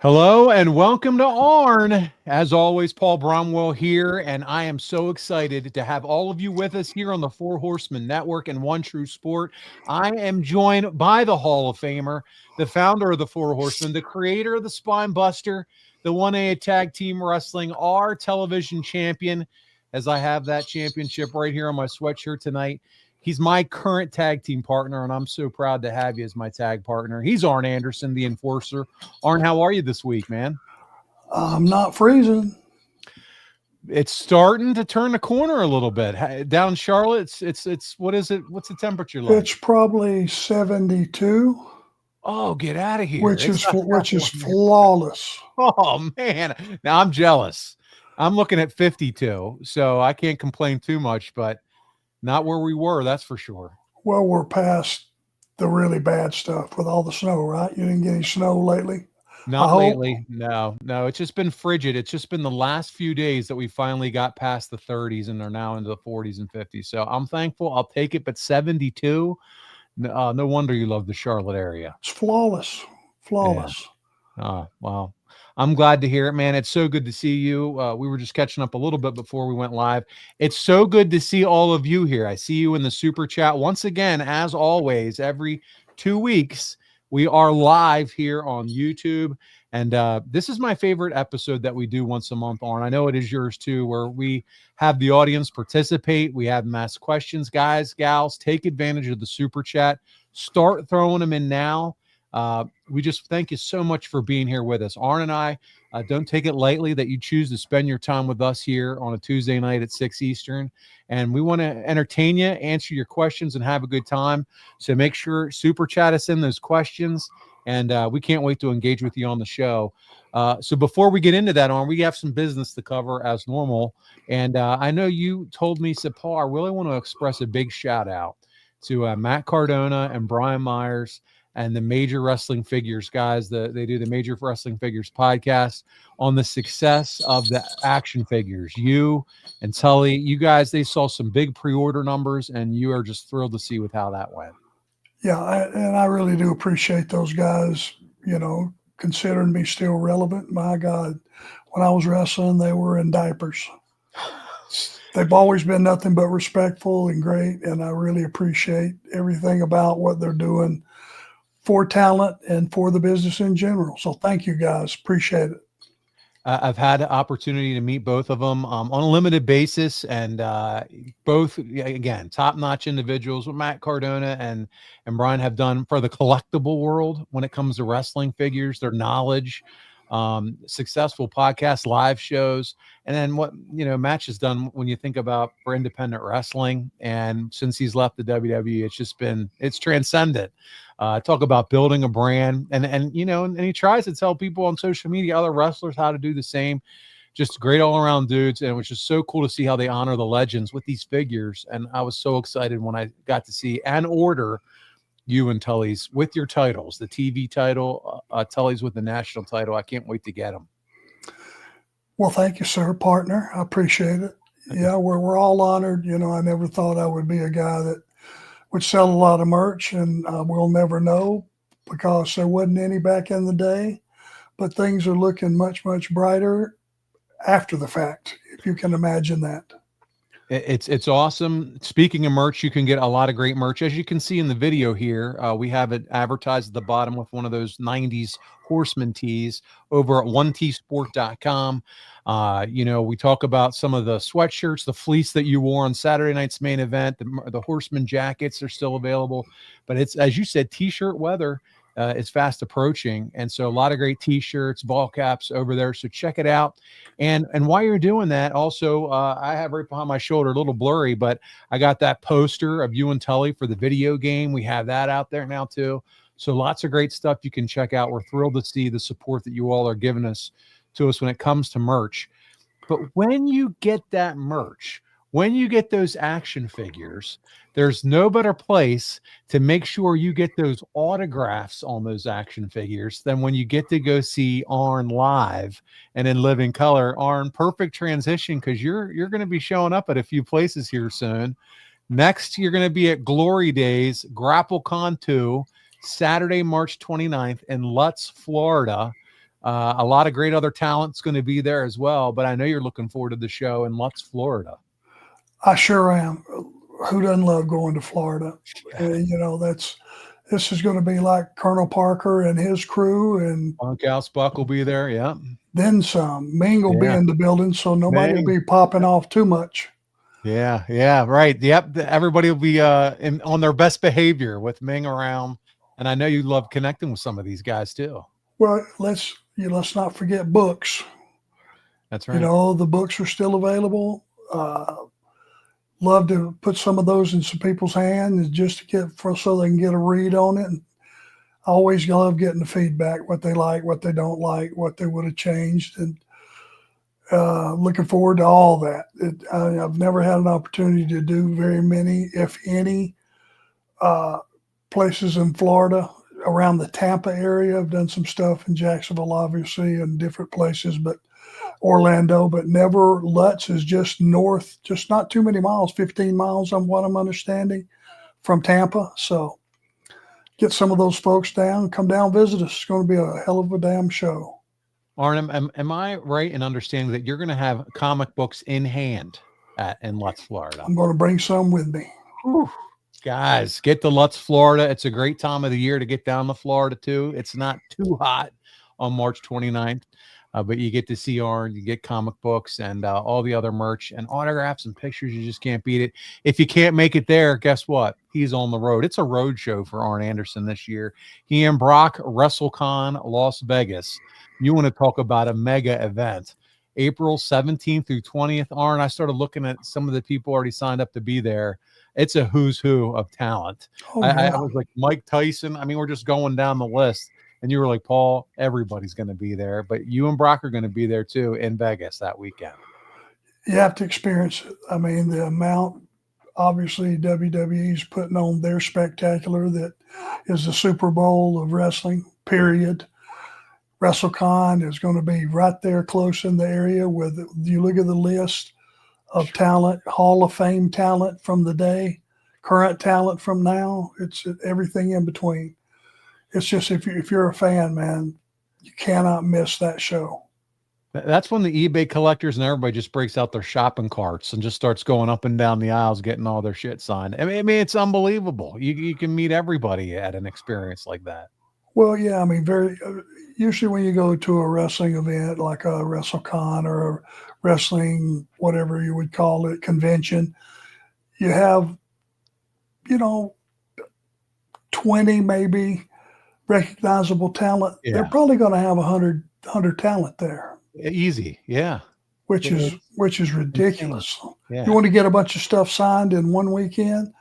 Hello and welcome to Arn. As always, Paul Bromwell here, and I am so excited to have all of you with us here on the Four Horsemen Network and One True Sport. I am joined by the Hall of Famer, the founder of the Four Horsemen, the creator of the Spine Buster, the 1A Tag Team Wrestling, our television champion, as I have that championship right here on my sweatshirt tonight. He's my current tag team partner, and I'm so proud to have you as my tag partner. He's Arn Anderson, the enforcer. Arn, how are you this week, man? I'm not freezing. It's starting to turn the corner a little bit. Down in Charlotte, it's what is it? What's the temperature like? It's probably 72. Oh, get out of here. Which is flawless. Oh, man. Now I'm jealous. I'm looking at 52, so I can't complain too much, but not where we were, that's for sure. Well, we're past the really bad stuff with all the snow, right? You didn't get any snow lately? Not lately. No. It's just been frigid. It's just been the last few days that we finally got past the 30s and are now into the 40s and 50s. So I'm thankful. I'll take it. But 72, no wonder you love the Charlotte area. It's flawless. Flawless. Yeah. Wow. I'm glad to hear it, man. It's so good to see you. We were just catching up a little bit before we went live. It's so good to see all of you here. I see you in the super chat. Once again, as always, every 2 weeks, we are live here on YouTube. And this is my favorite episode that we do once a month, Arn. I know it is yours too, where we have the audience participate. We have them ask questions. Guys, gals, take advantage of the super chat. Start throwing them in now. We just thank you so much for being here with us. Arn and I don't take it lightly that you choose to spend your time with us here on a Tuesday night at 6 Eastern. And we want to entertain you, answer your questions, and have a good time. So make sure super chat us in those questions. And we can't wait to engage with you on the show. So before we get into that, Arn, we have some business to cover as normal. And I know you told me, said, Paul, I really want to express a big shout out to Matt Cardona and Brian Myers and the Major Wrestling Figures guys. They do the Major Wrestling Figures podcast on the success of the action figures. You and Tully, you guys, they saw some big pre-order numbers, and you are just thrilled to see with how that went. Yeah, I really do appreciate those guys, considering me still relevant. My God, when I was wrestling, they were in diapers. They've always been nothing but respectful and great, and I really appreciate everything about what they're doing for talent and for the business in general. So thank you guys. Appreciate it. I've had the opportunity to meet both of them on a limited basis, and both, again, top-notch individuals. What Matt Cardona and Brian have done for the collectible world when it comes to wrestling figures, their knowledge, successful podcasts, live shows, and then what Matt has done when you think about for independent wrestling. And since he's left the WWE, it's transcendent. Talk about building a brand, and he tries to tell people on social media, other wrestlers, how to do the same. Just great all around dudes, and it was just so cool to see how they honor the legends with these figures. And I was so excited when I got to see and order you and Tully's with your titles, the TV title, Tully's with the national title. I can't wait to get them. Well, thank you, sir, partner. I appreciate it. Yeah, we're all honored. I never thought I would be a guy that would sell a lot of merch, and we'll never know because there wasn't any back in the day. But things are looking much, much brighter after the fact, if you can imagine that. It's awesome. Speaking of merch, you can get a lot of great merch. As you can see in the video here, we have it advertised at the bottom with one of those 90s Horseman tees over at onetsport.com. We talk about some of the sweatshirts, the fleece that you wore on Saturday night's main event, the Horseman jackets are still available. But it's, as you said, t-shirt weather. Is fast approaching, and so a lot of great t-shirts, ball caps over there, so check it out. And while you're doing that, also I have right behind my shoulder, a little blurry, but I got that poster of you and Tully for the video game. We have that out there now too, so lots of great stuff you can check out. We're thrilled to see the support that you all are giving us when it comes to merch. But when you get that merch, when you get those action figures, there's no better place to make sure you get those autographs on those action figures than when you get to go see Arn live and in living color. Arn, perfect transition, because you're going to be showing up at a few places here soon. Next, you're going to be at Glory Days, GrappleCon 2, Saturday, March 29th in Lutz, Florida. A lot of great other talent's going to be there as well. But I know you're looking forward to the show in Lutz, Florida. I sure am. Who doesn't love going to Florida? And, this is going to be like Colonel Parker and his crew, and Bunkhouse Buck will be there. Yeah. then some. Ming will be in the building, so nobody will be popping off too much. Yeah, right. Yep. Everybody will be on their best behavior with Ming around. And I know you love connecting with some of these guys too. Well, let's not forget books. That's right. The books are still available. Love to put some of those in some people's hands just to so they can get a read on it. And I always love getting the feedback, what they like, what they don't like, what they would have changed, and looking forward to all that. I've never had an opportunity to do very many, if any, places in Florida around the Tampa area. I've done some stuff in Jacksonville, obviously, and different places, but Orlando, but never. Lutz is just north, just not too many miles, 15 miles on what I'm understanding from Tampa. So get some of those folks down, come down, visit us. It's going to be a hell of a damn show. Arn, am I right in understanding that you're going to have comic books in hand in Lutz, Florida? I'm going to bring some with me. Whew. Guys, get to Lutz, Florida. It's a great time of the year to get down to Florida too. It's not too hot on March 29th. But you get to see Arn, you get comic books and all the other merch and autographs and pictures. You just can't beat it. If you can't make it there, guess what? He's on the road. It's a road show for Arn Anderson this year. He and Brock, WrestleCon, Las Vegas. You want to talk about a mega event. April 17th through 20th. Arn, I started looking at some of the people already signed up to be there. It's a who's who of talent. I was like Mike Tyson. I mean, we're just going down the list. And you were like, Paul, everybody's going to be there. But you and Brock are going to be there, too, in Vegas that weekend. You have to experience it. I mean, the amount, obviously, WWE's putting on their spectacular that is the Super Bowl of wrestling, period. WrestleCon is going to be right there close in the area with, you look at the list of talent, Hall of Fame talent from the day, current talent from now. It's everything in between. It's just if you're a fan, man, you cannot miss that show. That's when the eBay collectors and everybody just breaks out their shopping carts and just starts going up and down the aisles, getting all their shit signed. I mean, it's unbelievable. You can meet everybody at an experience like that. Well, yeah, I mean, usually when you go to a wrestling event like a WrestleCon or a wrestling, whatever you would call it, convention, you have, 20 maybe recognizable talent. Yeah. They're probably going to have 100 talent there. Easy, yeah. Which is ridiculous. Yeah. You want to get a bunch of stuff signed in one weekend?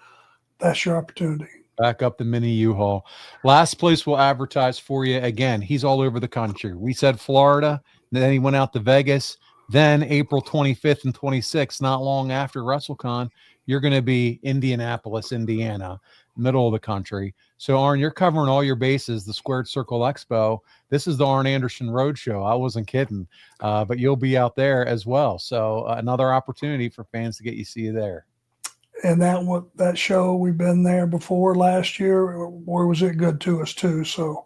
That's your opportunity. Back up the mini U-Haul. Last place we'll advertise for you. Again, he's all over the country. We said Florida, then he went out to Vegas. Then April 25th and 26th, not long after WrestleCon, you're going to be Indianapolis, Indiana, middle of the country. So, Arn, you're covering all your bases, the Squared Circle Expo. This is the Arn Anderson Roadshow. I wasn't kidding, but you'll be out there as well. So another opportunity for fans to get you see you there. And that show, we've been there before last year. Boy, was it good to us too. So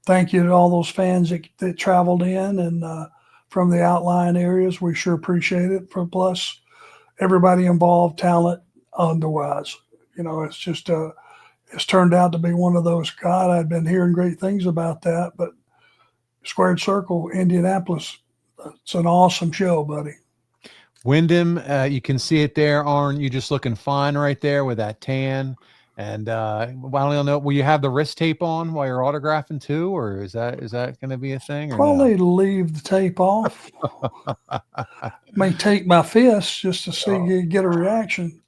thank you to all those fans that traveled in and from the outlying areas. We sure appreciate it. Plus everybody involved, talent, otherwise. It's just it's turned out to be one of those, God, I'd been hearing great things about that, but Squared Circle, Indianapolis, it's an awesome show, buddy. Windham, you can see it there, Arn. You're just looking fine right there with that tan. And I don't know, will you have the wrist tape on while you're autographing too, or is that going to be a thing? Or probably no? Leave the tape off. May take my fist just to see get a reaction.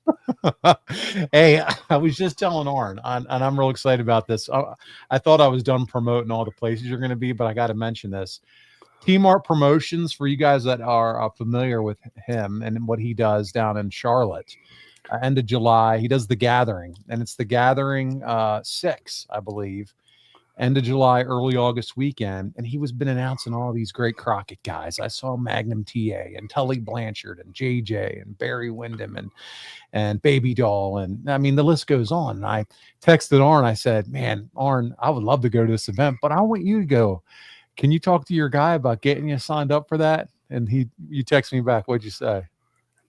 Hey, I was just telling Arn, and I'm real excited about this. I thought I was done promoting all the places you're going to be, but I got to mention this. Team Art Promotions, for you guys that are familiar with him and what he does down in Charlotte. End of July, he does The Gathering, and it's The Gathering 6, I believe. End of July, early August weekend, and he was been announcing all these great Crockett guys. I saw Magnum TA and Tully Blanchard and JJ and Barry Windham and Baby Doll, and I mean the list goes on. And I texted Arn. I said, "Man, Arn, I would love to go to this event, but I want you to go Can you talk to your guy about getting you signed up for that? And you text me back. What'd you say?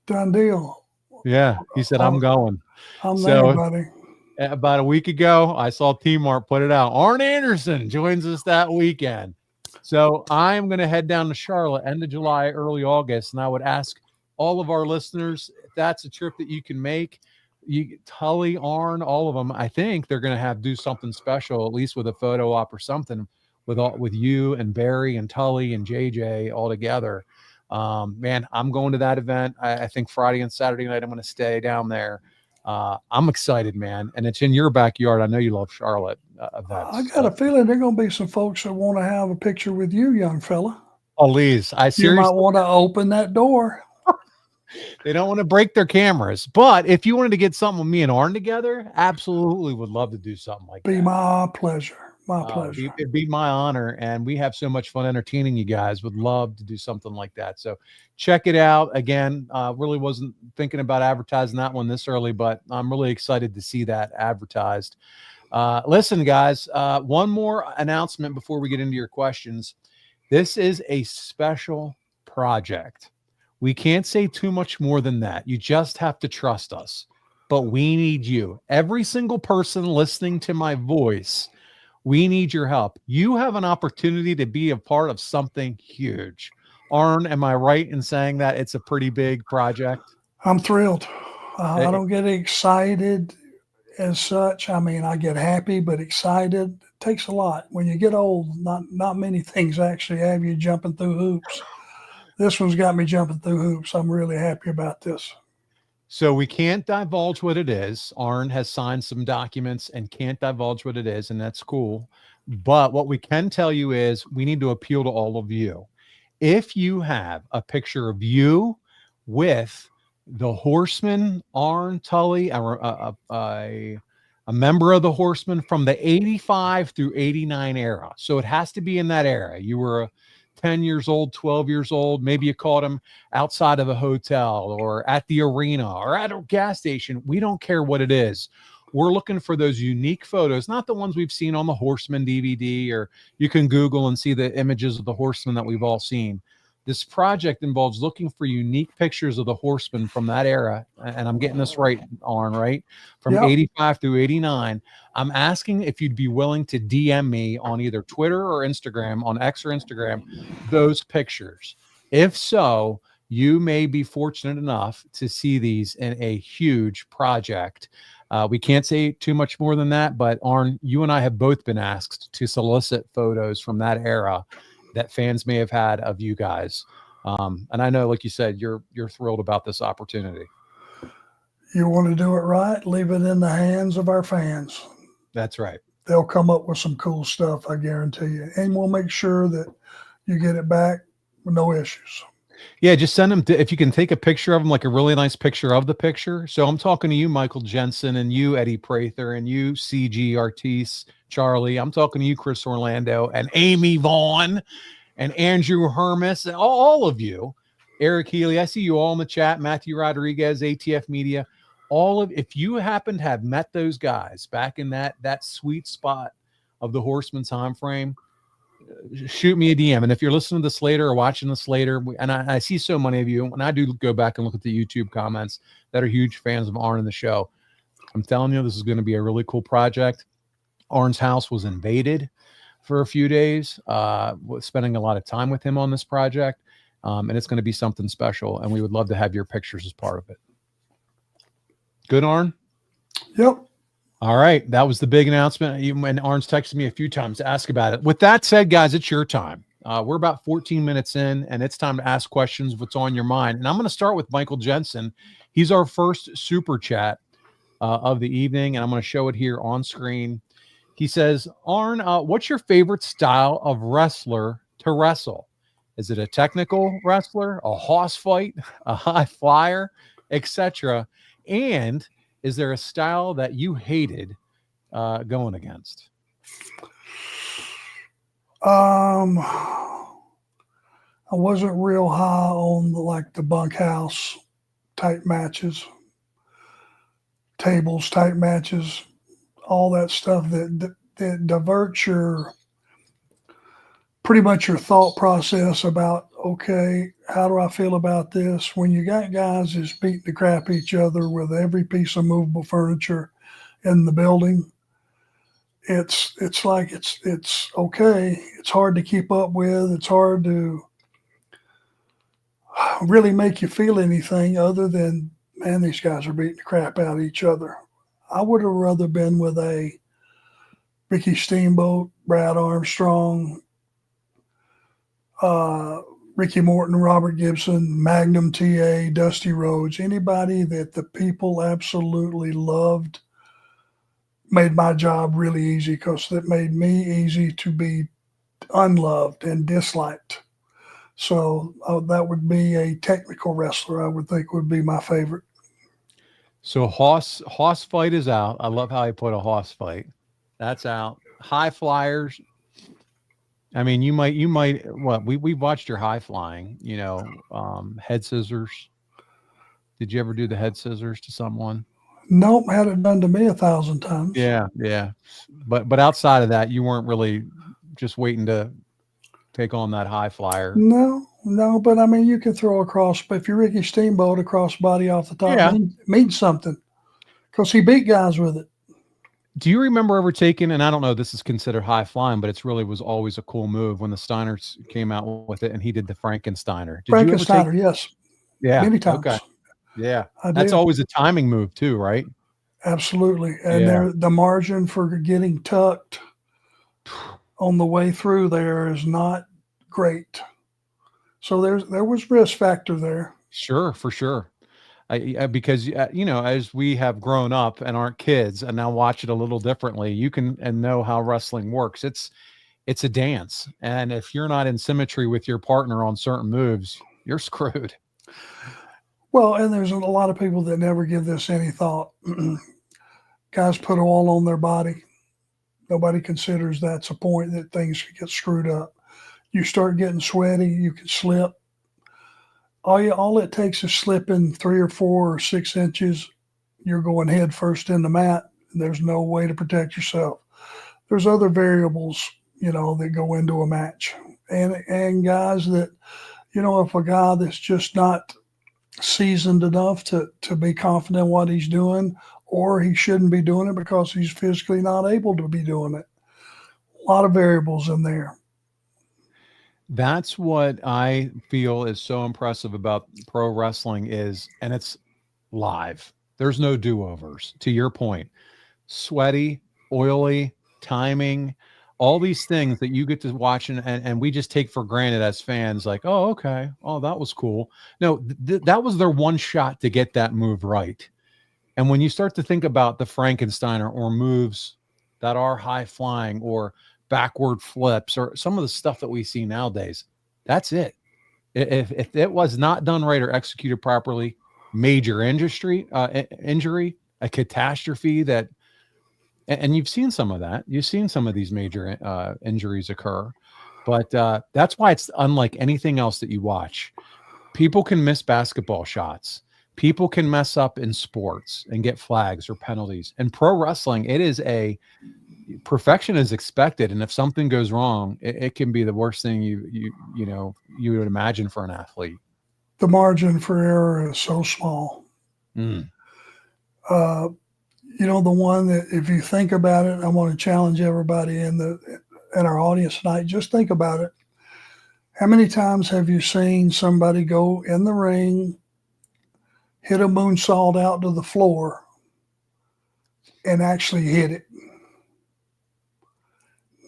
Done deal. Yeah. He said, I'm going. I'm there, So buddy. about a week ago, I saw T-Mart put it out. Arn Anderson joins us that weekend. So I'm going to head down to Charlotte end of July, early August. And I would ask all of our listeners, if that's a trip that you can make, Tully, Arn, all of them, I think they're going to do something special, at least with a photo op or something with you and Barry and Tully and JJ all together. Man, I'm going to that event. I think Friday and Saturday night, I'm going to stay down there. I'm excited, man. And it's in your backyard. I know you love Charlotte events. I got a feeling there are going to be some folks that want to have a picture with you, young fella. Please, You might want to open that door. They don't want to break their cameras, but if you wanted to get something with me and Arn together, absolutely would love to do something like that. Be my pleasure. My pleasure. It'd be my honor, and we have so much fun entertaining you guys. Would love to do something like that. So check it out. Again, really wasn't thinking about advertising that one this early, but I'm really excited to see that advertised. Listen, guys, one more announcement before we get into your questions. This is a special project. We can't say too much more than that. You just have to trust us. But we need you. Every single person listening to my voice, we need your help. You have an opportunity to be a part of something huge. Arn, am I right in saying that it's a pretty big project? I'm thrilled. I don't get excited as such. I mean, I get happy, but excited. It takes a lot. When you get old, not many things actually have you jumping through hoops. This one's got me jumping through hoops. I'm really happy about this. So we can't divulge what it is. Arn has signed some documents and can't divulge what it is, and that's cool. But what we can tell you is we need to appeal to all of you. If you have a picture of you with the Horsemen, Arn, Tully, a member of the Horsemen from the 85 through 89 era. So it has to be in that era. You were 10 years old, 12 years old. Maybe you caught him outside of a hotel or at the arena or at a gas station. We don't care what it is. We're looking for those unique photos, not the ones we've seen on the Horseman DVD, or you can Google and see the images of the Horsemen that we've all seen. This project involves looking for unique pictures of the Horsemen from that era. And I'm getting this right, Arn, right? From 85 through 89. I'm asking if you'd be willing to DM me on either Twitter or Instagram, on X or Instagram, those pictures. If so, you may be fortunate enough to see these in a huge project. We can't say too much more than that, but Arn, you and I have both been asked to solicit photos from that era that fans may have had of you guys. And I know, like you said, you're thrilled about this opportunity. You want to do it right, leave it in the hands of our fans. That's right. They'll come up with some cool stuff, I guarantee you. And we'll make sure that you get it back with no issues. Yeah, just send them if you can take a picture of them, like a really nice picture of the picture. So I'm talking to you, Michael Jensen, and you, Eddie Prather, and you, CG Artis, Charlie. I'm talking to you, Chris Orlando, and Amy Vaughn, and Andrew Hermes, and all of you. Eric Healy, I see you all in the chat. Matthew Rodriguez, ATF Media. If you happen to have met those guys back in that sweet spot of the Horseman time frame, shoot me a DM. And if you're listening to this later or watching this later, and I see so many of you, and I do go back and look at the YouTube comments that are huge fans of Arn and the show, I'm telling you, this is going to be a really cool project. Arn's house was invaded for a few days, spending a lot of time with him on this project. And it's going to be something special. And we would love to have your pictures as part of it. Good, Arn? Yep. All right. That was the big announcement. And Arn's texted me a few times to ask about it. With that said, guys, it's your time. We're about 14 minutes in, and it's time to ask questions of what's on your mind. And I'm going to start with Michael Jensen. He's our first super chat of the evening, and I'm going to show it here on screen. He says, Arn, what's your favorite style of wrestler to wrestle? Is it a technical wrestler, a hoss fight, a high flyer, etc.? And is there a style that you hated going against? I wasn't real high on the bunkhouse type matches, tables type matches, all that stuff that diverts your pretty much your thought process about, okay, how do I feel about this? When you got guys just beating the crap out of each other with every piece of movable furniture in the building, it's like it's okay. It's hard to keep up with. It's hard to really make you feel anything other than, man, these guys are beating the crap out of each other. I would have rather been with a Ricky Steamboat, Brad Armstrong, Ricky Morton, Robert Gibson, Magnum TA, Dusty Rhodes, anybody that the people absolutely loved, made my job really easy, because it made me easy to be unloved and disliked. So that would be a technical wrestler, I would think would be my favorite. So Hoss fight is out. I love how he put a Hoss fight. That's out. High flyers. I mean, you might, what, we watched your high flying, head scissors. Did you ever do the head scissors to someone? Nope, had it done to me 1,000 times. Yeah. But outside of that, you weren't really just waiting to take on that high flyer. No, but I mean, you can throw a cross, but if you're Ricky Steamboat, a crossbody off the top means something, because he beat guys with it. Do you remember ever taking, and I don't know, this is considered high flying, but it's really was always a cool move when the Steiners came out with it and he did the Frankensteiner. Frankensteiner, yes. Yeah. Many times. Okay. Yeah. That's always a timing move too, right? Absolutely. And the margin for getting tucked on the way through there is not great. So there was risk factor there. Sure, for sure. Because as we have grown up and aren't kids and now watch it a little differently, you can and know how wrestling works. It's a dance, and if you're not in symmetry with your partner on certain moves, you're screwed. Well, and there's a lot of people that never give this any thought. Guys put oil on their body. Nobody considers that's a point that things could get screwed up. You start getting sweaty, you can slip. All it takes is slipping 3 or 4 or 6 inches. You're going head first in the mat, and there's no way to protect yourself. There's other variables, that go into a match. And guys that, if a guy that's just not seasoned enough to be confident in what he's doing, or he shouldn't be doing it because he's physically not able to be doing it. A lot of variables in there. That's what I feel is so impressive about pro wrestling and it's live. There's no do-overs, to your point. Sweaty, oily, timing, all these things that you get to watch and we just take for granted as fans, like, oh, okay. Oh, that was cool. No, that was their one shot to get that move right. And when you start to think about the Frankensteiner or moves that are high flying or backward flips or some of the stuff that we see nowadays, that's it. If it was not done right or executed properly, major injury, a catastrophe and you've seen some of that. You've seen some of these major injuries occur, but that's why it's unlike anything else that you watch. People can miss basketball shots. People can mess up in sports and get flags or penalties. In pro wrestling, perfection is expected, and if something goes wrong, it can be the worst thing you would imagine for an athlete. The margin for error is so small. The one that, if you think about it, I want to challenge everybody in our audience tonight. Just think about it. How many times have you seen somebody go in the ring, hit a moonsault out to the floor, and actually hit it?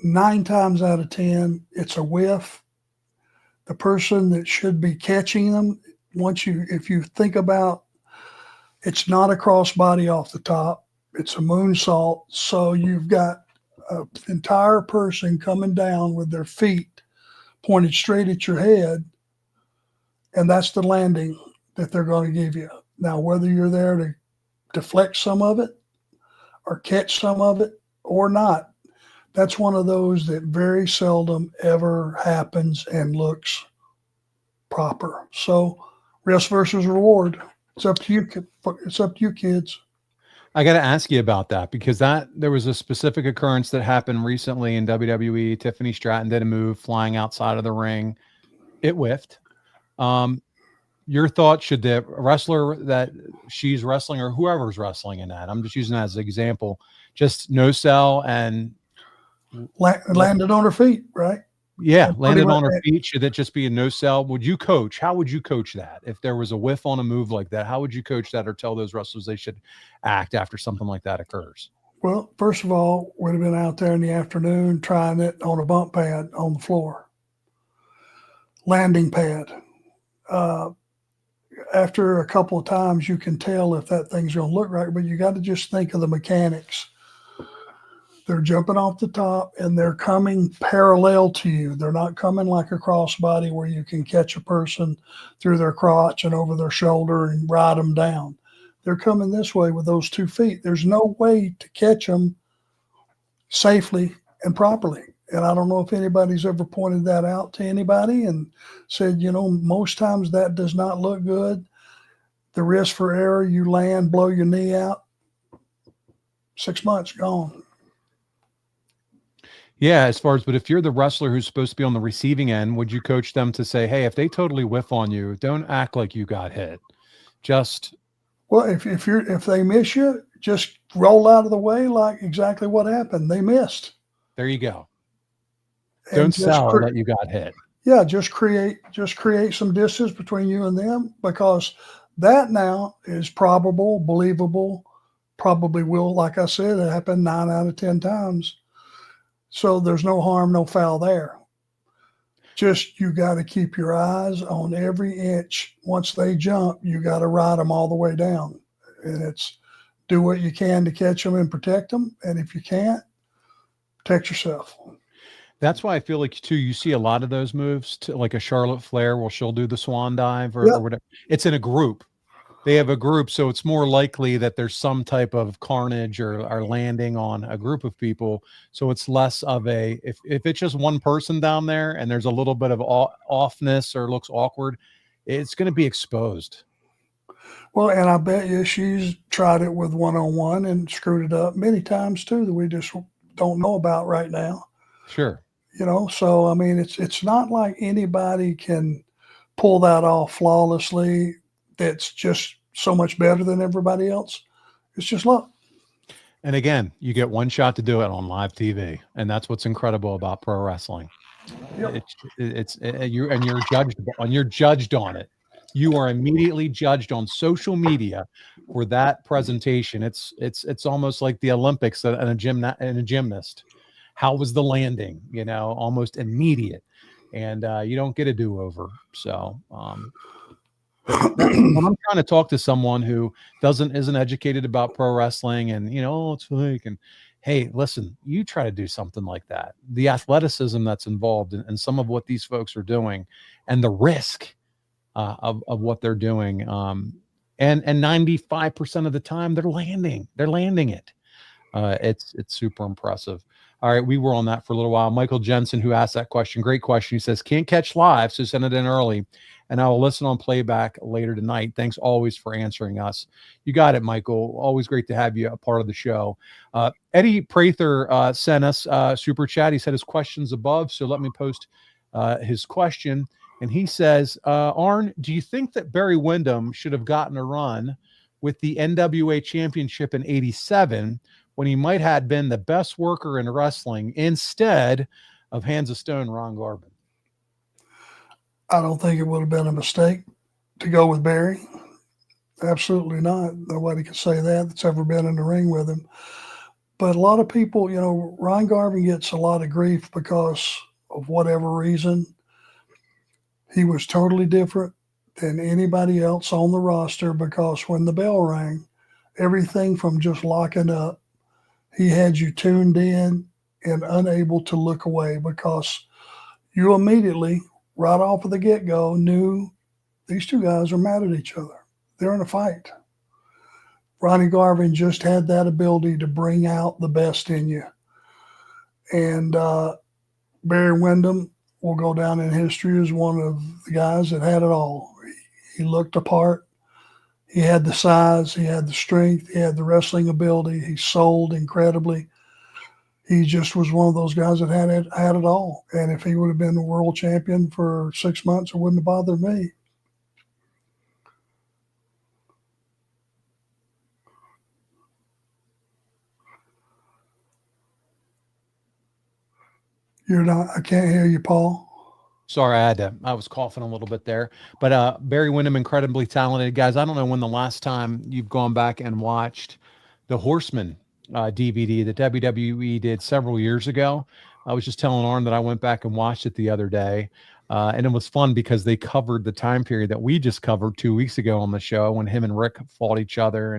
9 times out of 10, it's a whiff. The person that should be catching them, if you think about, it's not a crossbody off the top, it's a moonsault. So you've got an entire person coming down with their feet pointed straight at your head, and that's the landing that they're going to give you. Now, whether you're there to deflect some of it or catch some of it or not, that's one of those that very seldom ever happens and looks proper. So risk versus reward. It's up to you. It's up to you, kids. I got to ask you about that because there was a specific occurrence that happened recently in WWE. Tiffany Stratton did a move flying outside of the ring. It whiffed. Your thought, should the wrestler that she's wrestling or whoever's wrestling in that, I'm just using that as an example, just no sell and landed on her feet, right? Yeah, landed on her feet. Should it just be a no sell? Would you coach? How would you coach that? If there was a whiff on a move like that, how would you coach that or tell those wrestlers they should act after something like that occurs? Well, first of all, we'd have been out there in the afternoon trying it on a bump pad on the floor. Landing pad. After a couple of times, you can tell if that thing's going to look right, but you got to just think of the mechanics. They're jumping off the top and they're coming parallel to you. They're not coming like a crossbody where you can catch a person through their crotch and over their shoulder and ride them down. They're coming this way with those 2 feet. There's no way to catch them safely and properly. And I don't know if anybody's ever pointed that out to anybody and said, most times that does not look good. The risk for error, you land, blow your knee out, 6 months gone. Yeah, but if you're the wrestler who's supposed to be on the receiving end, would you coach them to say, hey, if they totally whiff on you, don't act like you got hit. Well, if they miss you, just roll out of the way like exactly what happened. They missed. There you go. Don't sell that you got hit. Yeah, just create some distance between you and them, because that now is probable, believable, probably will, like I said, it happened 9 out of 10 times. So there's no harm, no foul there. Just you got to keep your eyes on every inch. Once they jump, you got to ride them all the way down. And it's do what you can to catch them and protect them. And if you can't, protect yourself. That's why I feel like, too, you see a lot of those moves, like a Charlotte Flair, where she'll do the swan dive or whatever. It's in a group. They have a group, so it's more likely that there's some type of carnage or landing on a group of people. So it's less of if it's just one person down there and there's a little bit of offness or looks awkward, it's going to be exposed. Well, and I bet you she's tried it with one-on-one and screwed it up many times too that we just don't know about right now. Sure. So I mean, it's not like anybody can pull that off flawlessly. That's just so much better than everybody else. It's just luck. And again, you get one shot to do it on live TV, and that's what's incredible about pro wrestling. Yep. You're judged on it. You are immediately judged on social media for that presentation. It's almost like the Olympics and a gymnast. How was the landing? Almost immediate, and you don't get a do-over. So. When I'm trying to talk to someone who isn't educated about pro wrestling and it's fake, and hey, listen, you try to do something like that, the athleticism that's involved in some of what these folks are doing and the risk of what they're doing, and 95% of the time they're landing it. It's super impressive. All right, we were on that for a little while. Michael Jensen, who asked that question, great question. He says, can't catch live, so send it in early, and I will listen on playback later tonight. Thanks always for answering us. You got it, Michael. Always great to have you a part of the show. Eddie Prather sent us a super chat. He said his question's above, so let me post his question. And he says, Arn, do you think that Barry Windham should have gotten a run with the NWA Championship in '87 when he might have been the best worker in wrestling instead of Hands of Stone Ron Garvin? I don't think it would have been a mistake to go with Barry. Absolutely not. Nobody can say that's ever been in the ring with him. But a lot of people, Ron Garvin gets a lot of grief because of whatever reason. He was totally different than anybody else on the roster because when the bell rang, everything from just locking up, he had you tuned in and unable to look away because you immediately, right off of the get-go, knew these two guys are mad at each other. They're in a fight. Ronnie Garvin just had that ability to bring out the best in you. And Barry Windham will go down in history as one of the guys that had it all. He looked apart. He had the size, he had the strength, he had the wrestling ability. He sold incredibly. He just was one of those guys that had it all. And if he would have been the world champion for 6 months, it wouldn't have bothered me. You're not, I can't hear you, Paul. Sorry, I was coughing a little bit there. But Barry Windham, incredibly talented. Guys, I don't know when the last time you've gone back and watched the Horsemen DVD that WWE did several years ago. I was just telling Arn that I went back and watched it the other day. And it was fun because they covered the time period that we just covered 2 weeks ago on the show when him and Rick fought each other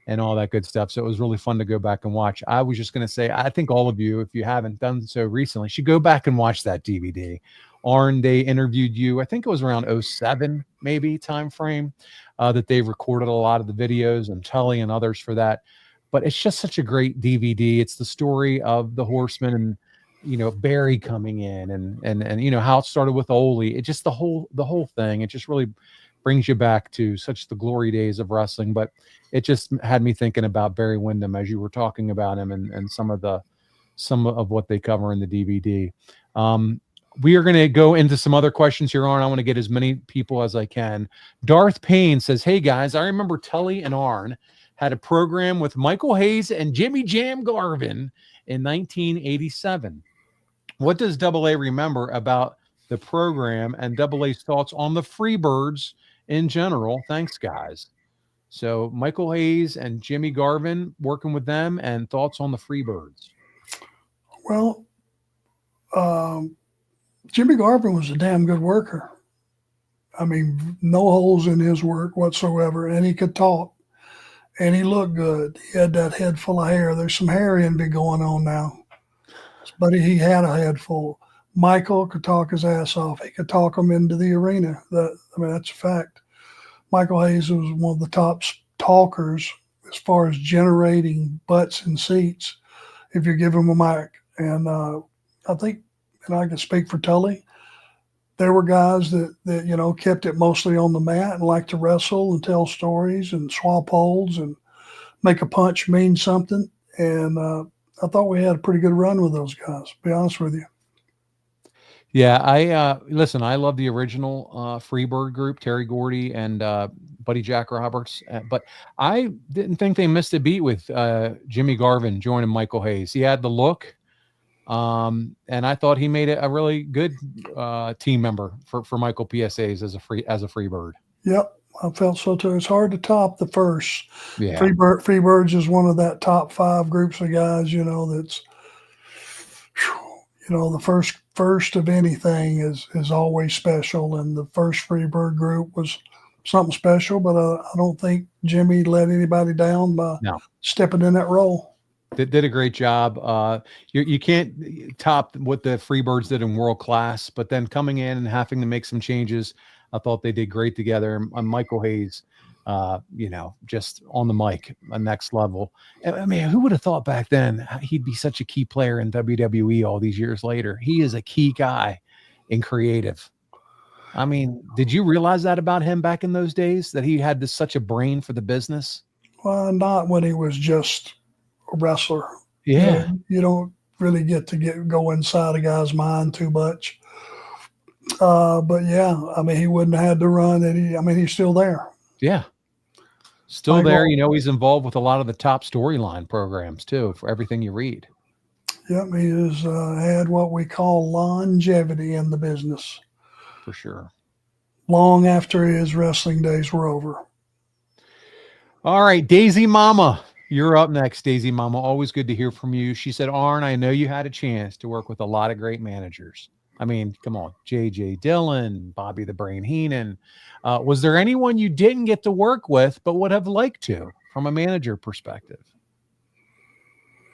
and all that good stuff. So it was really fun to go back and watch. I was just going to say, I think all of you, if you haven't done so recently, should go back and watch that DVD. Arn, they interviewed you, I think it was around 07, maybe time frame, that they recorded a lot of the videos, and Tully and others for that. But it's just such a great DVD. It's the story of the Horsemen and, you know, Barry coming in and you know, how it started with Ole. It just the whole thing. It just really brings you back to such the glory days of wrestling. But it just had me thinking about Barry Windham as you were talking about him and some of what they cover in the DVD. We are going to go into some other questions here, Arn. I want to get as many people as I can. Darth Payne says, hey, guys, I remember Tully and Arn had a program with Michael Hayes and Jimmy Jam Garvin in 1987. What does AA remember about the program and AA's thoughts on the Freebirds in general? Thanks, guys. So Michael Hayes and Jimmy Garvin, working with them, and thoughts on the Freebirds. Well, Jimmy Garvin was a damn good worker. I mean, no holes in his work whatsoever, and he could talk, and he looked good. He had that head full of hair. There's some hair envy going on now, but he had a head full. Michael could talk his ass off. He could talk them into the arena. That's a fact. Michael Hayes was one of the top talkers as far as generating butts and seats if you give him a mic. And I think, and I can speak for Tully, there were guys that you know kept it mostly on the mat and liked to wrestle and tell stories and swap holds and make a punch mean something. And I thought we had a pretty good run with those guys, to be honest with you. Yeah, listen, I love the original Freebird group, Terry Gordy and Buddy Jack Roberts, but I didn't think they missed a beat with Jimmy Garvin joining Michael Hayes. He had the look, and I thought he made it a really good team member for Michael PSAs as a Freebird. Yep, I felt so too. It's hard to top the first. Yeah, Freebirds is one of that top 5 groups of guys. You know, that's the first of anything is always special, and the first Freebird group was something special. But I don't think Jimmy let anybody down by stepping in that role. Did a great job. You can't top what the Freebirds did in World Class, but then coming in and having to make some changes, I thought they did great together. And Michael Hayes, just on the mic, a next level. I mean, who would have thought back then he'd be such a key player in WWE all these years later? He is a key guy in creative. I mean, did you realize that about him back in those days, that he had such a brain for the business? Well, not when he was just a wrestler. Yeah. You don't really get to go inside a guy's mind too much. But yeah, I mean, he wouldn't have had to run. He's still there. Yeah. Still there. You know, he's involved with a lot of the top storyline programs too, for everything you read. Yep. He has had what we call longevity in the business. For sure. Long after his wrestling days were over. All right. Daisy Mama, you're up next. Daisy Mama, always good to hear from you. She said, Arn, I know you had a chance to work with a lot of great managers. I mean, come on, J.J. Dillon, Bobby the Brain Heenan. Was there anyone you didn't get to work with but would have liked to from a manager perspective?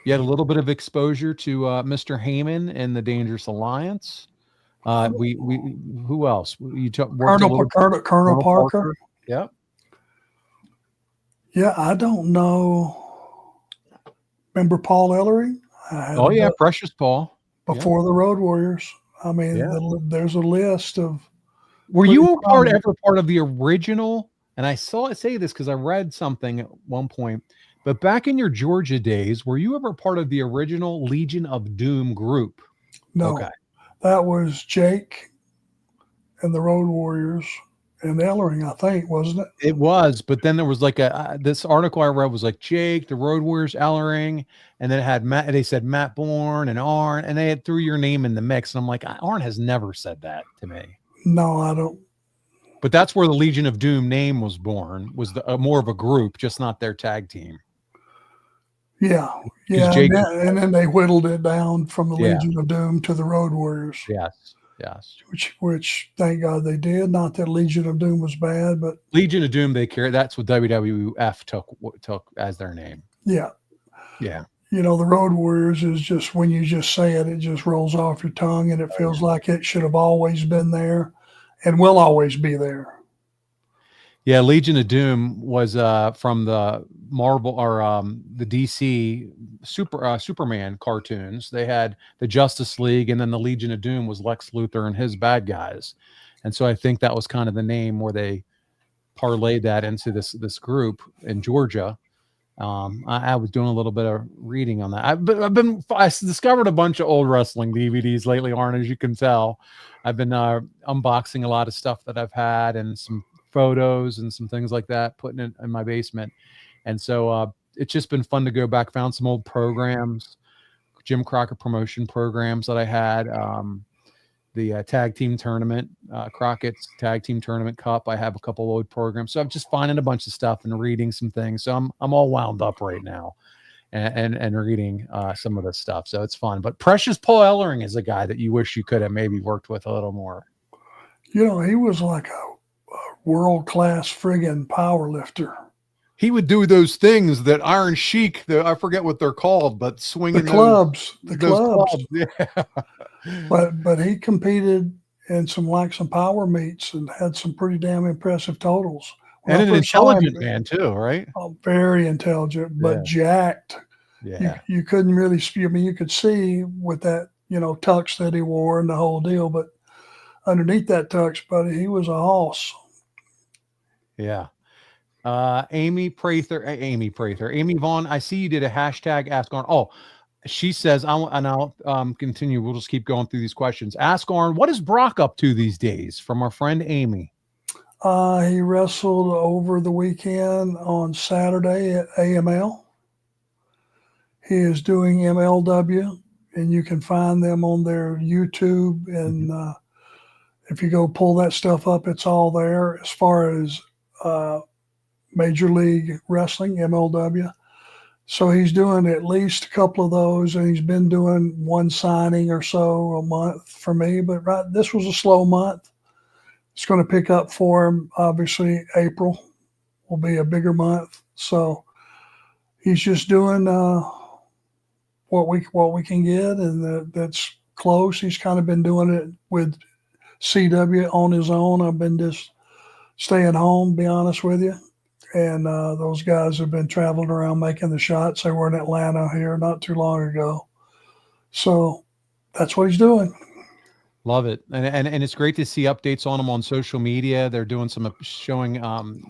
You had a little bit of exposure to Mr. Heyman and the Dangerous Alliance. Who else? You Colonel Parker. Yep. Yeah, I don't know. Remember Paul Ellery? Oh yeah, Precious Paul. Before the Road Warriors. I mean, there's a list of. Were you ever part of the original and I say this because I read something at one point, but back in your Georgia days, were you ever part of the original Legion of Doom group? No, Okay. that was Jake and the Road Warriors and Ellering, I think, wasn't it? It was, but then there was like this article I read was like Jake, the Road Warriors, Ellering, and then it had Matt. They said Matt Bourne and Arn, and they had threw your name in the mix. And I'm like, Arn has never said that to me. No, I don't. But that's where the Legion of Doom name was born. Was the more of a group, just not their tag team. Yeah, Because yeah, Jake, and then they whittled it down from the Yeah. Legion of Doom to the Road Warriors. yes, Which thank God they did. Not that Legion of Doom was bad, but Legion of Doom. They carry. That's what WWF took as their name. yeah, Yeah. the Road Warriors is just, when you just say it, it just rolls off your tongue, and it feels like it should have always been there and will always be there. Yeah, Legion of Doom was from the Marvel or the DC Superman cartoons. They had the Justice League, and then the Legion of Doom was Lex Luthor and his bad guys. And so I think that was kind of the name where they parlayed that into this group in Georgia. I was doing a little bit of reading on that. I discovered a bunch of old wrestling DVDs lately, Arn, as you can tell. I've been unboxing a lot of stuff that I've had and some photos and some things like that, putting it in my basement. And so it's just been fun to go back, found some old programs, Jim Crockett promotion programs that I had. The tag team tournament, Crockett's tag team tournament cup. I have a couple old programs. So I'm just finding a bunch of stuff and reading some things. So I'm all wound up right now and reading some of this stuff. So it's fun. But Precious Paul Ellering is a guy that you wish you could have maybe worked with a little more. He was like a world-class friggin' power lifter. He would do those things that Iron Sheik, I forget what they're called, but swinging the clubs. Yeah. But he competed in some power meets and had some pretty damn impressive totals. And an intelligent man too, right? Very intelligent, but jacked. Yeah. You couldn't really see. I mean, you could see with that, tux that he wore and the whole deal, but underneath that tux, buddy, he was a hoss. Yeah. Amy Prather, Amy Vaughn, I see you did a hashtag Ask Arn. Oh, she says, and I'll continue. We'll just keep going through these questions. Ask Arn, what is Brock up to these days? From our friend Amy. He wrestled over the weekend on Saturday at AML. He is doing MLW, and you can find them on their YouTube. And if you go pull that stuff up, it's all there. As far as Major League Wrestling, MLW. So he's doing at least a couple of those, and he's been doing one signing or so a month for me. But this was a slow month. It's going to pick up for him. Obviously, April will be a bigger month. So he's just doing what we can get, and that's close. He's kind of been doing it with CW on his own. I've been just staying home, to be honest with you. And those guys have been traveling around making the shots. They were in Atlanta here not too long ago. So that's what he's doing. Love it. And it's great to see updates on him on social media. They're doing some showing,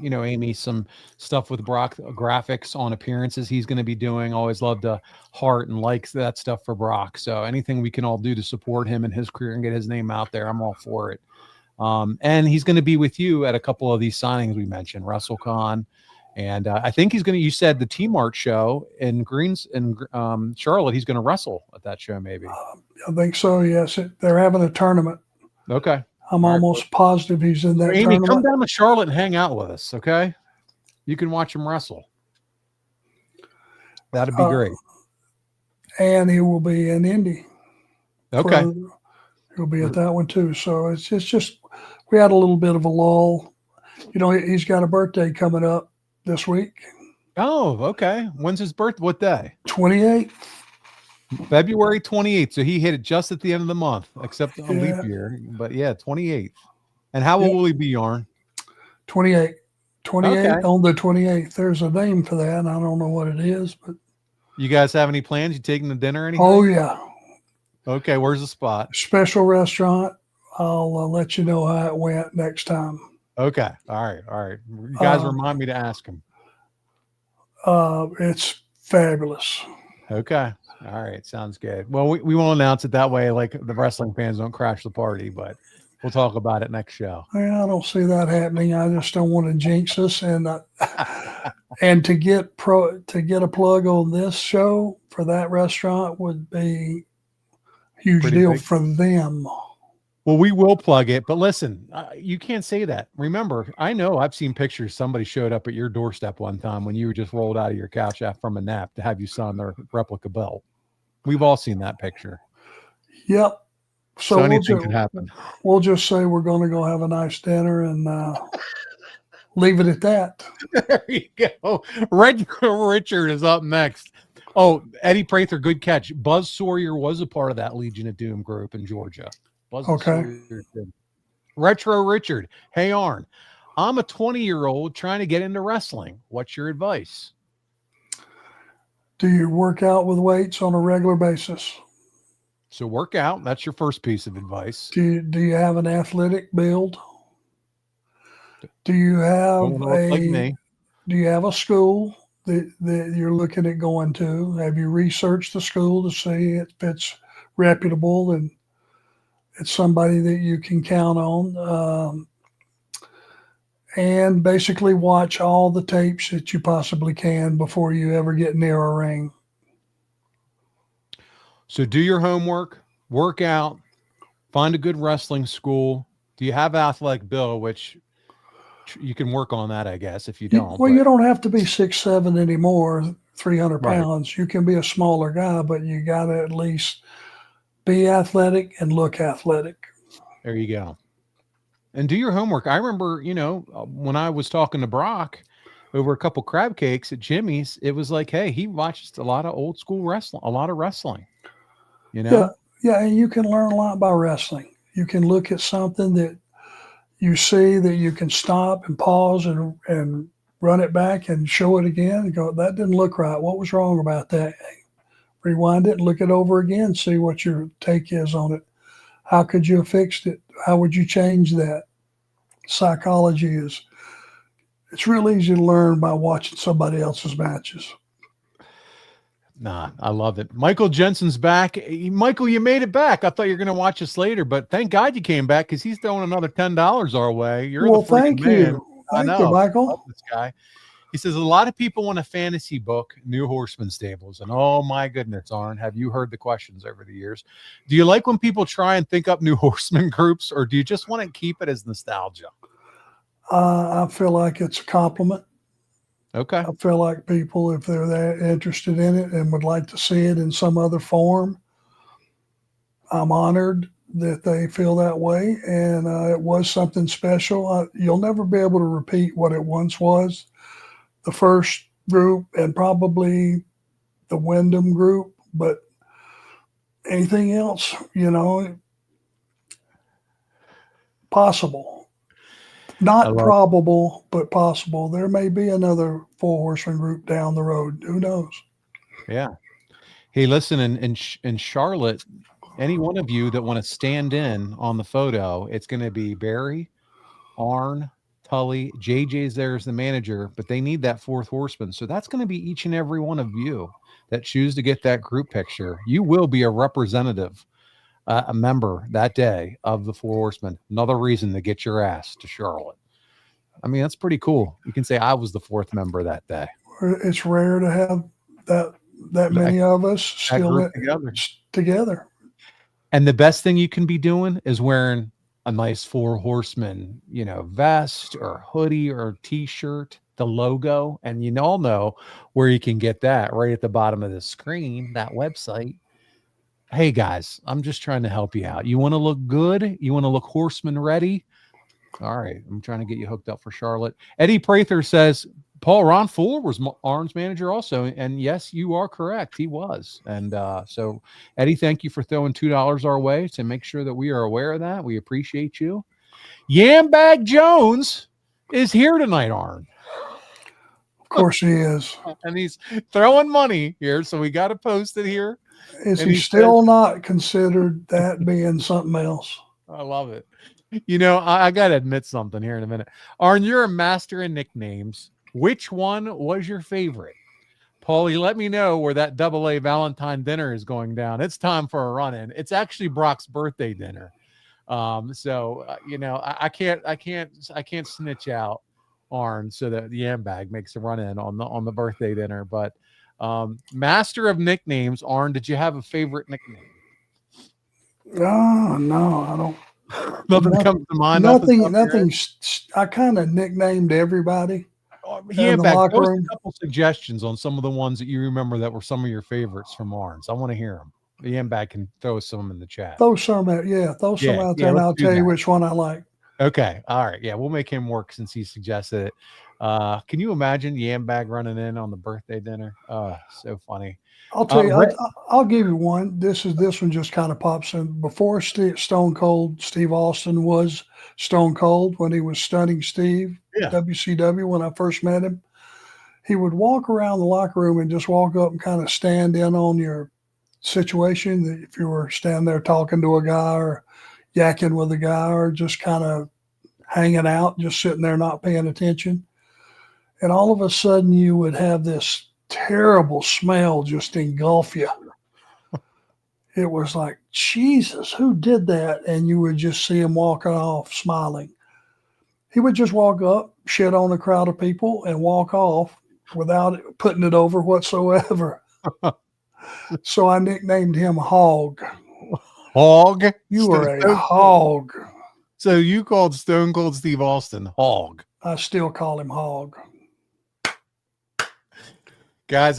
Amy, some stuff with Brock graphics on appearances he's going to be doing. Always love to heart and likes that stuff for Brock. So anything we can all do to support him and his career and get his name out there, I'm all for it. And he's going to be with you at a couple of these signings we mentioned, WrestleCon. And I think you said the T-Mart show in Charlotte, he's going to wrestle at that show maybe. I think so, yes. They're having a tournament. Okay. I'm almost positive he's in that Amy, tournament. come down to Charlotte and hang out with us, okay? You can watch him wrestle. That'd be great. And he will be in Indy. Okay. He'll be at that one too. So it's just we had a little bit of a lull. He's got a birthday coming up this week. Oh, okay. When's his birthday? What day? 28th. February 28th. So he hit it just at the end of the month, except on leap year. But yeah, 28th. And how old will he be, Arn? 28. 28 on the 28th. There's a name for that. I don't know what it is, but you guys have any plans? You taking the dinner or anything? Oh yeah. Okay, where's the spot? Special restaurant. I'll let you know how it went next time. Okay. All right. All right. You guys remind me to ask him. It's fabulous. Okay. All right. Sounds good. Well, we won't announce it that way, like the wrestling fans don't crash the party, but we'll talk about it next show. Yeah, I don't see that happening. I just don't want to jinx us. And to get a plug on this show for that restaurant would be a huge Pretty deal big. for them. Well, we will plug it, but listen, you can't say that. Remember, I know I've seen pictures. Somebody showed up at your doorstep one time when you were just rolled out of your couch from a nap to have you sign their replica belt. We've all seen that picture. Yep. So anything could happen. We'll just say we're going to go have a nice dinner and leave it at that. There you go. Richard is up next. Oh, Eddie Prather, good catch. Buzz Sawyer was a part of that Legion of Doom group in Georgia. Buzz Okay. Sawyer. Retro Richard. Hey, Arn, I'm a 20-year-old trying to get into wrestling. What's your advice? Do you work out with weights on a regular basis? So work out. That's your first piece of advice. Do you have an athletic build? Do you have Do you have a school that you're looking at going to? Have you researched the school to see if it's reputable and it's somebody that you can count on? And basically watch all the tapes that you possibly can before you ever get near a ring. So do your homework, work out, find a good wrestling school. Do you have athletic build, which you can work on that, I guess, if you don't. Well, you don't have to be 6'7" anymore, 300 pounds. Right. You can be a smaller guy, but you got to at least be athletic and look athletic. There you go. And do your homework. I remember, when I was talking to Brock over a couple crab cakes at Jimmy's, it was like, hey, he watches a lot of old school wrestling, a lot of wrestling, Yeah, and you can learn a lot by wrestling. You can look at something that you see that you can stop and pause and run it back and show it again and go, that didn't look right. What was wrong about that? Rewind it and look it over again, see what your take is on it. How could you have fixed it? How would you change that? Psychology it's real easy to learn by watching somebody else's matches. Nah, I love it. Michael Jensen's back. Michael, you made it back. I thought you were going to watch us later, but thank God you came back because he's throwing another $10 our way. You're the thank man. you. Thank you, Michael. I love this guy. He says, a lot of people want a fantasy book, New Horseman Stables. And oh my goodness, Arn, have you heard the questions over the years? Do you like when people try and think up New Horseman groups, or do you just want to keep it as nostalgia? I feel like it's a compliment. Okay. I feel like people, if they're that interested in it and would like to see it in some other form, I'm honored that they feel that way. And it was something special. You'll never be able to repeat what it once was. The first group and probably the Windham group, but anything else, possible. Not probable, but possible. There may be another Four Horsemen group down the road. Who knows? Yeah. Hey, listen, in Charlotte, any one of you that want to stand in on the photo, it's going to be Barry, Arn, Tully, JJ's there as the manager, but they need that fourth horseman. So that's going to be each and every one of you that choose to get that group picture. You will be a representative, a member that day of the Four Horsemen. Another reason to get your ass to Charlotte. I mean, that's pretty cool. You can say I was the fourth member that day. It's rare to have that many of us still together. And the best thing you can be doing is wearing a nice Four Horsemen, vest or hoodie or t-shirt, the logo. And you all know where you can get that right at the bottom of the screen, that website. Hey guys, I'm just trying to help you out. You want to look good? You want to look horseman ready? All right. I'm trying to get you hooked up for Charlotte. Eddie Prather says, Paul, Ron Fuller was Arn's manager also. And yes, you are correct. He was. And so, Eddie, thank you for throwing $2 our way to make sure that we are aware of that. We appreciate you. Yambag Jones is here tonight, Arn. Of course he is. And he's throwing money here, so we got to post it here. Is he still not considered that being something else? I love it. You know, I got to admit something here in a minute. Arn, you're a master in nicknames. Which one was your favorite? Paulie, let me know where that AA Valentine dinner is going down. It's time for a run-in. It's actually Brock's birthday dinner. You know, I can't snitch out Arn so that the yam bag makes a run-in on the birthday dinner. But master of nicknames, Arn, did you have a favorite nickname? No, I don't. Nothing comes to mind. Nothing. I kind of nicknamed everybody. Yeah, back. Locker Post room. a couple suggestions on some of the ones that you remember that were some of your favorites from Arns. I want to hear them. The Yambag can throw some in the chat. Throw some out, throw some out there, and I'll tell you which one I like. Okay, all right, yeah, we'll make him work since he suggested it. Can you imagine Yambag running in on the birthday dinner? Oh, so funny. I'll tell you. I'll give you one. This one just kind of pops in. Before Stone Cold Steve Austin was Stone Cold, when he was Stunning Steve, WCW, when I first met him, he would walk around the locker room and just walk up and kind of stand in on your situation. If you were standing there talking to a guy or yakking with a guy or just kind of hanging out, just sitting there not paying attention. And all of a sudden you would have this terrible smell just engulf you. It was like, Jesus, who did that? And you would just see him walking off smiling. He would just walk up, shit on a crowd of people, and walk off without putting it over whatsoever. So I nicknamed him Hog. Hog? You were a hog. So you called Stone Cold Steve Austin Hog. I still call him Hog. Guys,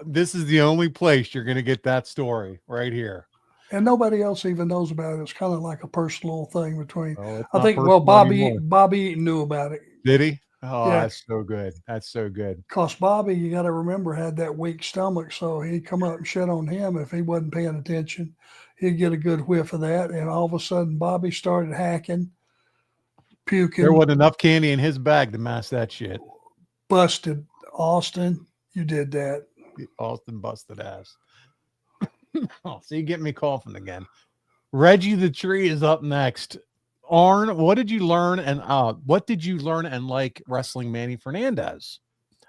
this is the only place you're going to get that story right here. And nobody else even knows about it. It's kind of like a personal thing between. I think, Bobby Eaton knew about it. Did he? Oh, yeah. That's so good. That's so good. Because Bobby, you got to remember, had that weak stomach, so he'd come up and shit on him if he wasn't paying attention. He'd get a good whiff of that, and all of a sudden, Bobby started hacking, puking. There wasn't enough candy in his bag to mask that shit. Busted. Austin, you did that. Austin busted ass. Oh, so you get me coughing again. Reggie the Tree is up next. Arn, what did you learn and like wrestling Manny Fernandez?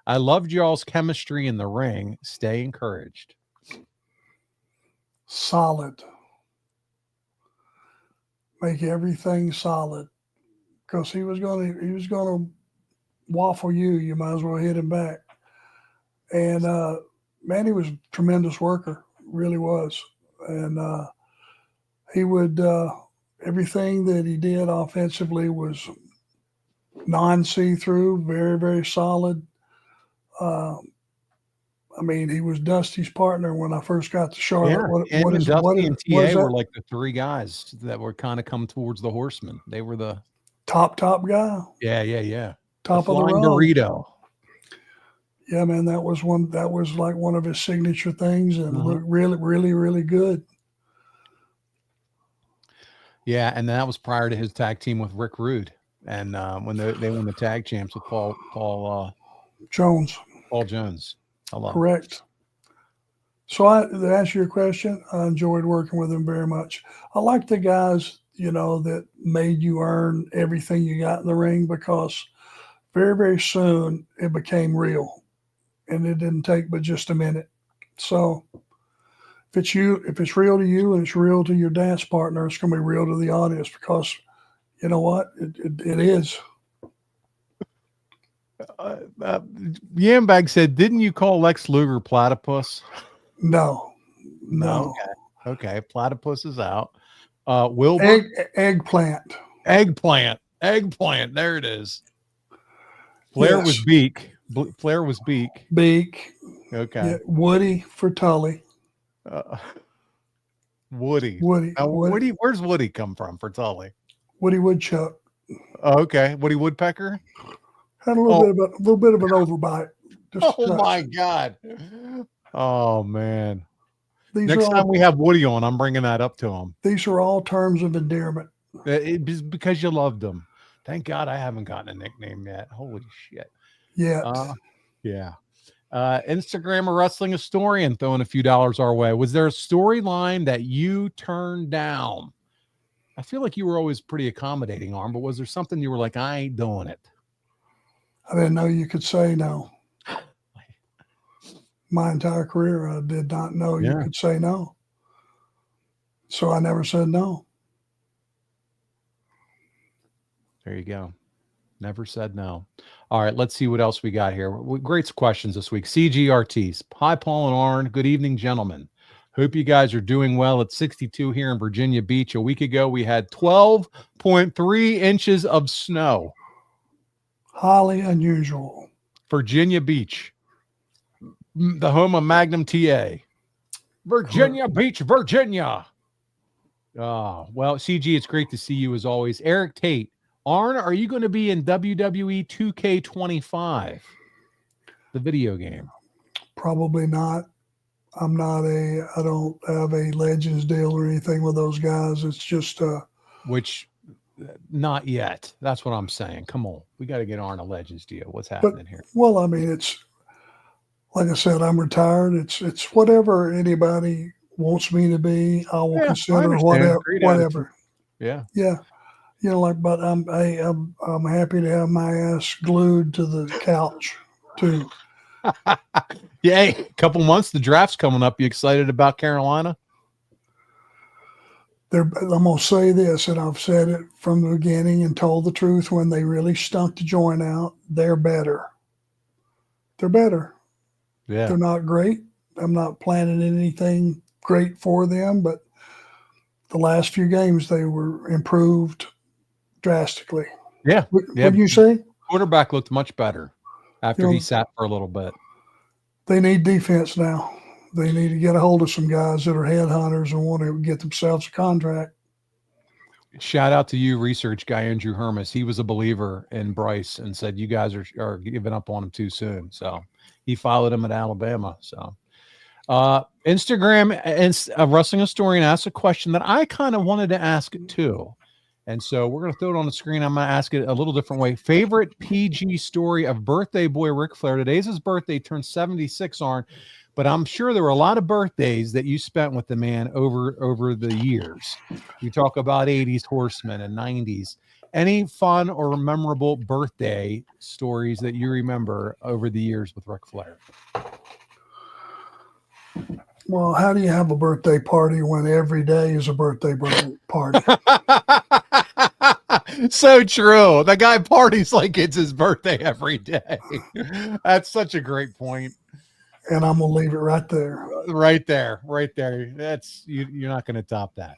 I loved y'all's chemistry in the ring. Stay encouraged. Solid. Make everything solid. Because he was gonna waffle you. You might as well hit him back. And Manny was a tremendous worker, really was. And he would everything that he did offensively was non-see-through, very, very solid. I mean, he was Dusty's partner when I first got to Charlotte. Yeah, Dusty and TA were like the three guys that were kind of come towards the Horsemen. They were the top guy. Yeah. Top of the rung. Dorito. Yeah, man, that was like one of his signature things, and looked really, really, really good. Yeah, and that was prior to his tag team with Rick Rude, and when they won the tag champs with Paul Jones. Paul Jones. Correct. So to answer your question, I enjoyed working with him very much. I like the guys, that made you earn everything you got in the ring, because very, very soon it became real, and it didn't take but just a minute. So if it's real to you and it's real to your dance partner, it's going to be real to the audience, because you know what? It is. Yambag said, didn't you call Lex Luger platypus? No. Okay. Platypus is out. Wilbur? Eggplant. There it is. Flair was Beak. Flair was Beak. Beak. Okay. Yeah, Woody for Tully. Woody. Now, Woody. Where's Woody come from for Tully? Woody Woodchuck. Okay. Woody Woodpecker? Had a little bit of an overbite. My God. Oh, man. Next time we have Woody on, I'm bringing that up to him. These are all terms of endearment. It's because you loved him. Thank God I haven't gotten a nickname yet. Holy shit. Yeah. Yeah. Instagram wrestling historian throwing a few dollars our way. Was there a storyline that you turned down? I feel like you were always pretty accommodating, Arn, but was there something you were like, I ain't doing it? I didn't know you could say no. My entire career, I did not know you could say no. So I never said no. There you go. Never said no. All right, let's see what else we got here. Great questions this week. CGRTs. Hi, Paul and Arn. Good evening, gentlemen. Hope you guys are doing well. It's 62 here in Virginia Beach. A week ago, we had 12.3 inches of snow. Highly unusual. Virginia Beach, the home of Magnum TA. Virginia Beach, Virginia. Oh, well, CG, it's great to see you as always. Eric Tate. Arn, are you going to be in WWE 2K25, the video game? Probably not. I don't have a Legends deal or anything with those guys. It's just not yet. That's what I'm saying. Come on. We got to get Arn a Legends deal. What's happening here? Well, I mean, it's like I said, I'm retired. It's whatever anybody wants me to be. I will consider whatever. Yeah. Yeah. You know, but I'm happy to have my ass glued to the couch too. Yeah, a couple months. The draft's coming up. You excited about Carolina? I'm gonna say this, and I've said it from the beginning and told the truth. When they really stunk the joint out, they're better. They're better. Yeah, they're not great. I'm not planning anything great for them, but the last few games they were improved drastically. Yeah. What did you say? Quarterback looked much better after he sat for a little bit. They need defense now. They need to get a hold of some guys that are headhunters and want to get themselves a contract. Shout out to you, research guy Andrew Hermes. He was a believer in Bryce and said you guys are giving up on him too soon. So he followed him at Alabama. So Instagram and a wrestling historian asked a question that I kind of wanted to ask too. And so we're going to throw it on the screen. I'm going to ask it a little different way. Favorite PG story of birthday boy Ric Flair. Today's his birthday, turned 76, Arn. But I'm sure there were a lot of birthdays that you spent with the man over the years. You talk about 80s Horsemen and 90s. Any fun or memorable birthday stories that you remember over the years with Ric Flair? Well, how do you have a birthday party when every day is a birthday party? So true. The guy parties like it's his birthday every day. That's such a great point. And I'm going to leave it right there. Right there. That's you're not going to top that.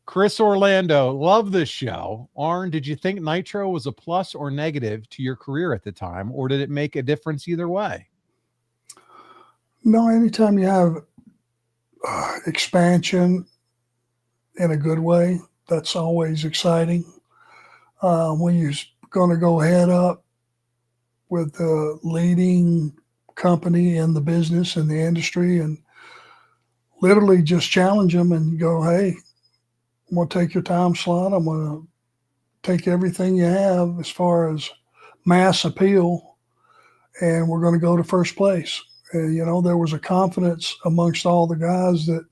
Chris Orlando, love this show. Arn, did you think Nitro was a plus or negative to your career at the time, or did it make a difference either way? No, anytime you have expansion in a good way, that's always exciting. When you're going to go head up with the leading company in the business and the industry and literally just challenge them and go, hey, I'm going to take your time slot. I'm going to take everything you have as far as mass appeal, and we're going to go to first place. And, you know, there was a confidence amongst all the guys that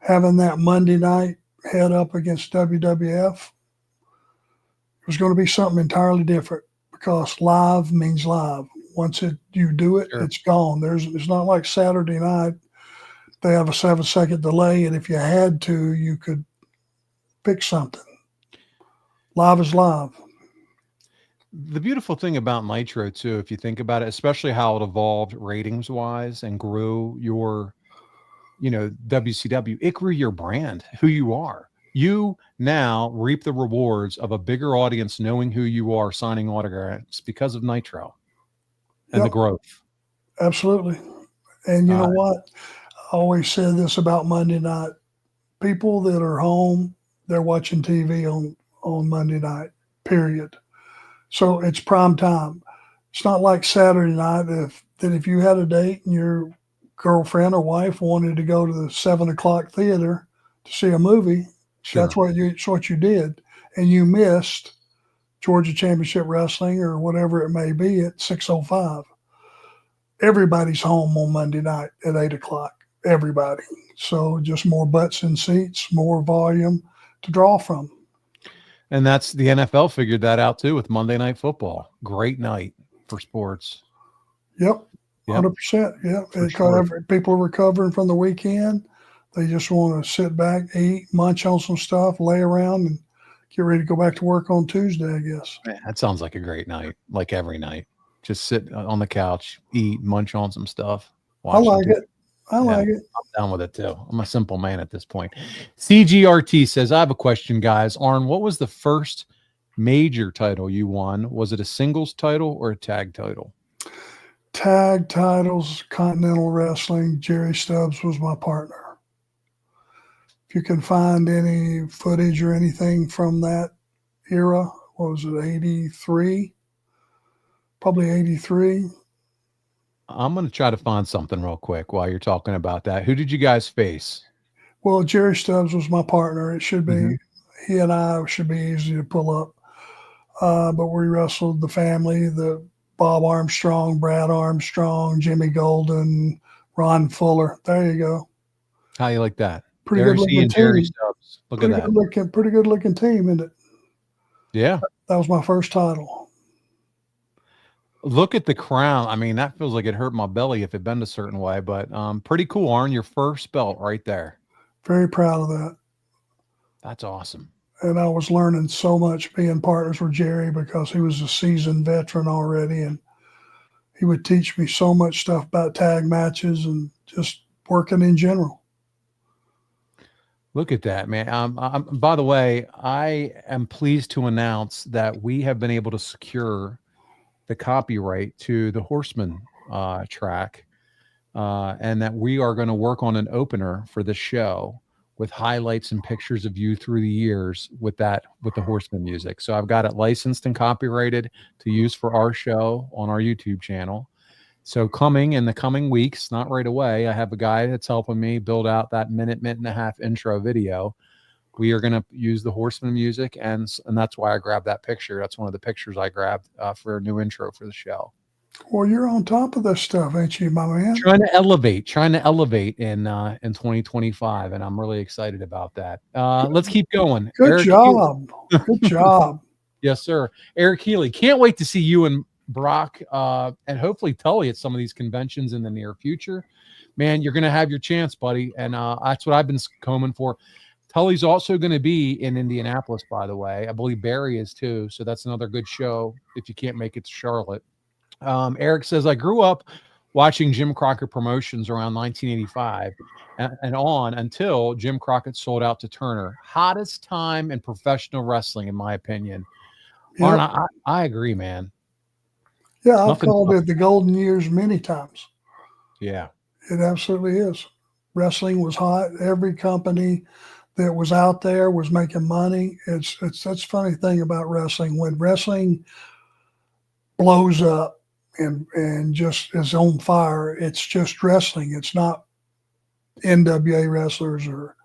having that Monday night head up against WWF was going to be something entirely different, because live means live. Once you do it, It's gone. It's not like Saturday night. They have a 7-second delay, and if you had to, you could pick something. Live is live. The beautiful thing about Nitro too, if you think about it, especially how it evolved ratings wise and grew your, WCW, it grew your brand, who you are. You now reap the rewards of a bigger audience knowing who you are, signing autographs because of Nitro and the growth. Absolutely. And you know what? I always said this about Monday night. People that are home, they're watching TV on Monday night, period. So it's prime time. It's not like Saturday night if you had a date and your girlfriend or wife wanted to go to the 7:00 theater to see a movie. Sure. That's what you did. And you missed Georgia Championship Wrestling or whatever it may be at 6:05. Everybody's home on Monday night at 8:00. Everybody. So just more butts in seats, more volume to draw from. And that's the NFL figured that out too with Monday Night Football. Great night for sports. Yep. Yep. 100%. Yep. For sure. People are recovering from the weekend. They just want to sit back, eat, munch on some stuff, lay around, and get ready to go back to work on Tuesday, I guess. Man, that sounds like a great night, like every night. Just sit on the couch, eat, munch on some stuff. I like it. I like it. I'm down with it too. I'm a simple man at this point. CGRT says, I have a question, guys. Arn, what was the first major title you won? Was it a singles title or a tag title? Tag titles, Continental Wrestling. Jerry Stubbs was my partner. If you can find any footage or anything from that era, what was it, 83? Probably 83. I'm going to try to find something real quick while you're talking about that. Who did you guys face? Well, Jerry Stubbs was my partner. It should be, he and I should be easy to pull up. But we wrestled the family, the Bob Armstrong, Brad Armstrong, Jimmy Golden, Ron Fuller. There you go. How you like that? Pretty good looking team. Jerry Stubbs. Look at that. Pretty good looking team, isn't it? Yeah. That was my first title. Look at the crown. I mean, that feels like it hurt my belly if it bent a certain way, but pretty cool, Arn. Your first belt right there. Very proud of that. That's awesome. And I was learning so much being partners with Jerry because he was a seasoned veteran already, and he would teach me so much stuff about tag matches and just working in general. Look at that, man. By the way, I am pleased to announce that we have been able to secure the copyright to the Horsemen track, and that we are going to work on an opener for the show with highlights and pictures of you through the years with the Horsemen music. So I've got it licensed and copyrighted to use for our show on our YouTube channel. So coming in the coming weeks, not right away, I have a guy that's helping me build out that minute and a half intro video. We are going to use the Horsemen music, and that's why I grabbed that picture. That's one of the pictures I grabbed for a new intro for the show. Well, you're on top of this stuff, ain't you, my man? Trying to elevate in 2025, and I'm really excited about that. Let's keep going. Good job. Good job. Yes, sir. Eric Healy, can't wait to see you and Brock and hopefully Tully at some of these conventions in the near future. Man, you're going to have your chance, buddy, and that's what I've been combing for. Tully's also going to be in Indianapolis, by the way. I believe Barry is too, so that's another good show if you can't make it to Charlotte. Eric says, I grew up watching Jim Crockett Promotions around 1985 and on until Jim Crockett sold out to Turner. Hottest time in professional wrestling, in my opinion. Yep. Arn, I agree, man. Yeah, I've called it the golden years many times. Yeah. It absolutely is. Wrestling was hot. Every company that was out there was making money. That's the funny thing about wrestling. When wrestling blows up and just is on fire, it's just wrestling. It's not NWA wrestlers or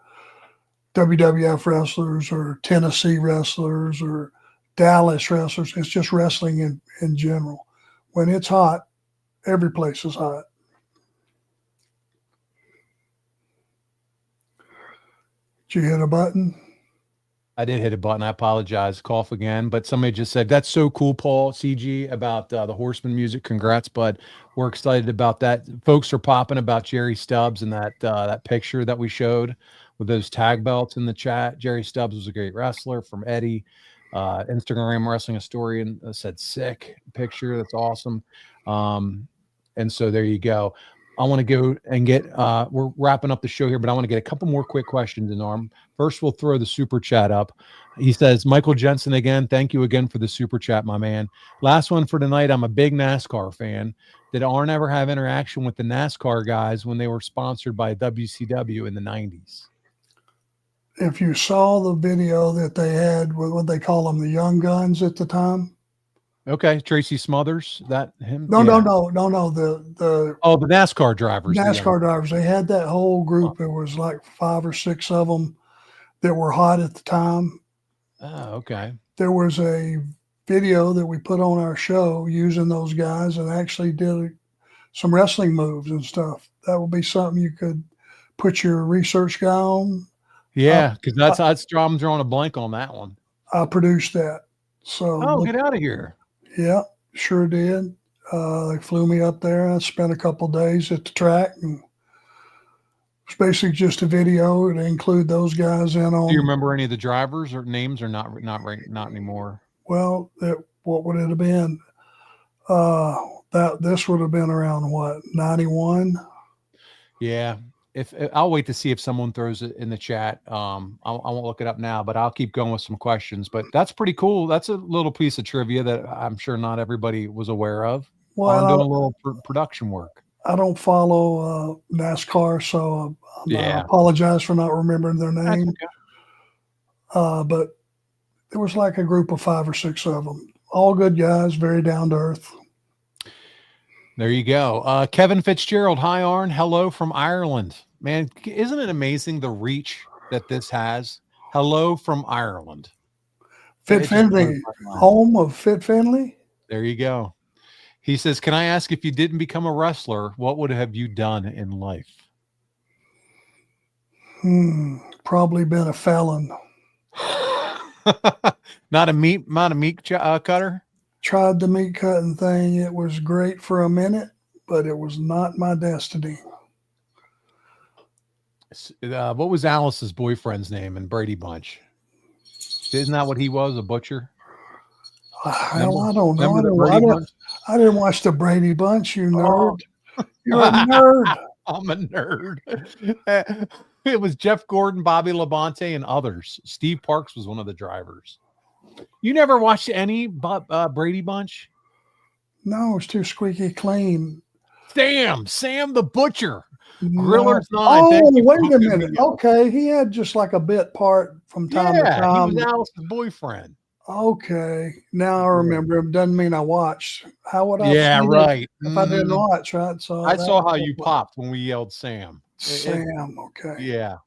WWF wrestlers or Tennessee wrestlers or Dallas wrestlers. It's just wrestling in general. When it's hot, every place is hot. Did you hit a button? I did hit a button. I apologize. Cough again. But somebody just said, that's so cool, Paul, CG, about the Horseman music. Congrats, bud. We're excited about that. Folks are popping about Jerry Stubbs and that picture that we showed with those tag belts in the chat. Jerry Stubbs was a great wrestler from Eddie. Instagram Wrestling Historian said sick picture. That's awesome. And so there you go. I want to go and get, we're wrapping up the show here, but I want to get a couple more quick questions in, Arm. First, we'll throw the super chat up. He says, Michael Jensen again, thank you again for the super chat, my man. Last one for tonight. I'm a big NASCAR fan. Did Arn ever have interaction with the NASCAR guys when they were sponsored by WCW in the 90s? If you saw the video that they had, what they call them, the young guns at the time. Okay, Tracy Smothers, that him? No. The NASCAR drivers. NASCAR drivers. They had that whole group. It was like 5 or 6 of them that were hot at the time. Oh, okay. There was a video that we put on our show using those guys and actually did some wrestling moves and stuff. That would be something you could put your research guy on. Yeah, because I'm drawing a blank on that one. I produced that. So, Oh, get out of here. Yeah, sure did. They flew me up there. I spent a couple days at the track, and it's basically just a video to include those guys in on. Do you remember any of the drivers or names, or not anymore? Well, what would it have been? This would have been around what, 91? Yeah. If I'll wait to see if someone throws it in the chat. I won't look it up now, but I'll keep going with some questions. But that's pretty cool. That's a little piece of trivia that I'm sure not everybody was aware of. Well, Arn doing a little production work. I don't follow NASCAR, so I apologize for not remembering their name. Okay. But there was like a group of 5 or 6 of them. All good guys, very down to earth. There you go. Kevin Fitzgerald. Hi, Arn. Hello from Ireland. Man, isn't it amazing the reach that this has? Hello from Ireland. Fit Finley, home of Fit Finley. There you go. He says, can I ask, if you didn't become a wrestler, what would have you done in life? Probably been a felon. Not a meat cutter? Tried the meat cutting thing. It was great for a minute, but it was not my destiny. What was Alice's boyfriend's name in Brady Bunch? Isn't that what he was, a butcher? I don't know. I didn't watch the Brady Bunch, you nerd. Oh. You're a nerd. I'm a nerd. It was Jeff Gordon, Bobby Labonte, and others. Steve Parks was one of the drivers. You never watched any Brady Bunch? No, it's too squeaky clean. Sam the Butcher. No. Griller's 9. Oh, wait a minute. Okay, he had just like a bit part from time to time. He was Alice's boyfriend. Okay, now I remember him. Doesn't mean I watched. How would I? Yeah, right. If I didn't watch, right? So I saw how you popped when we yelled Sam. Okay. Yeah.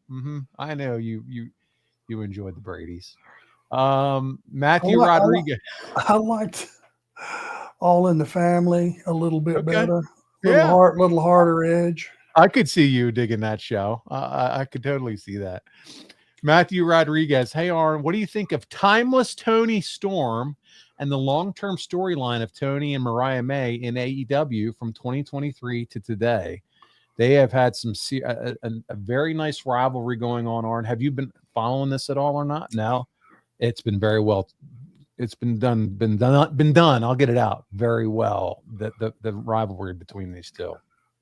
I know you enjoyed the Bradys. Matthew Rodriguez. I liked All in the Family a little bit better. Little harder edge. I could see you digging that show. I could totally see that. Matthew Rodriguez. Hey, Arn, what do you think of Timeless Tony Storm and the long-term storyline of Tony and Mariah May in AEW from 2023 to today? They have had a very nice rivalry going on, Arn. Have you been following this at all or not? No. It's been very well. It's been done. I'll get it out very well. The rivalry between these two.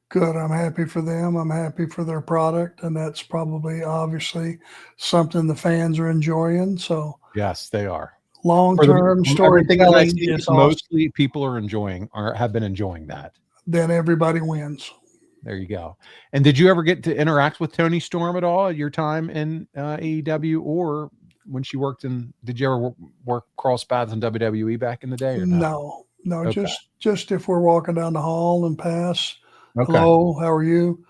Good. I'm happy for them. I'm happy for their product, and that's probably obviously something the fans are enjoying. So yes, they are. Long-term storytelling is mostly people are enjoying or have been enjoying that. Then everybody wins. There you go. And did you ever get to interact with Tony Storm at all at your time in AEW, or when she worked in? Did you ever work cross paths in WWE back in the day? Or no, okay. Just if we're walking down the hall and pass. Okay. Hello, how are you?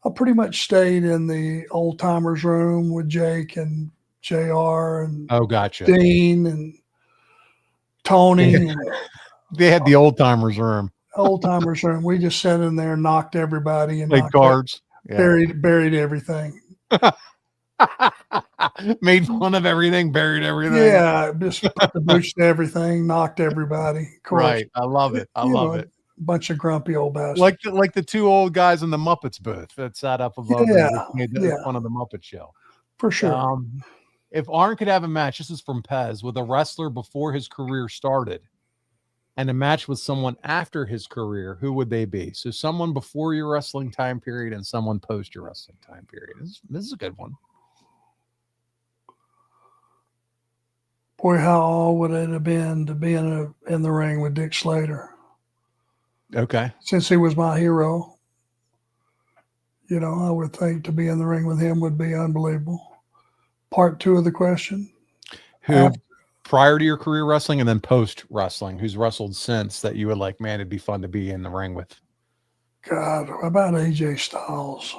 I pretty much stayed in the old timers room with Jake and JR and gotcha. Dean and Tony. They had the old timers room. Old timers room. We just sat in there and knocked everybody and played cards. Buried everything. Made fun of everything, buried everything. Yeah, just put the boots to everything, knocked everybody. Right. I love it. I love it. Bunch of grumpy old bastards. Like the 2 old guys in the Muppets booth that sat up above and made fun of the Muppet Show. For sure. If Arn could have a match, this is from Pez, with a wrestler before his career started and a match with someone after his career, who would they be? So someone before your wrestling time period and someone post your wrestling time period. This is a good one. Boy, how all would it have been to be in the ring with Dick Slater? Okay. Since he was my hero, I would think to be in the ring with him would be unbelievable. Part 2 of the question. Who, prior to your career wrestling and then post wrestling, who's wrestled since that you would like, man, it'd be fun to be in the ring with? God, about AJ Styles.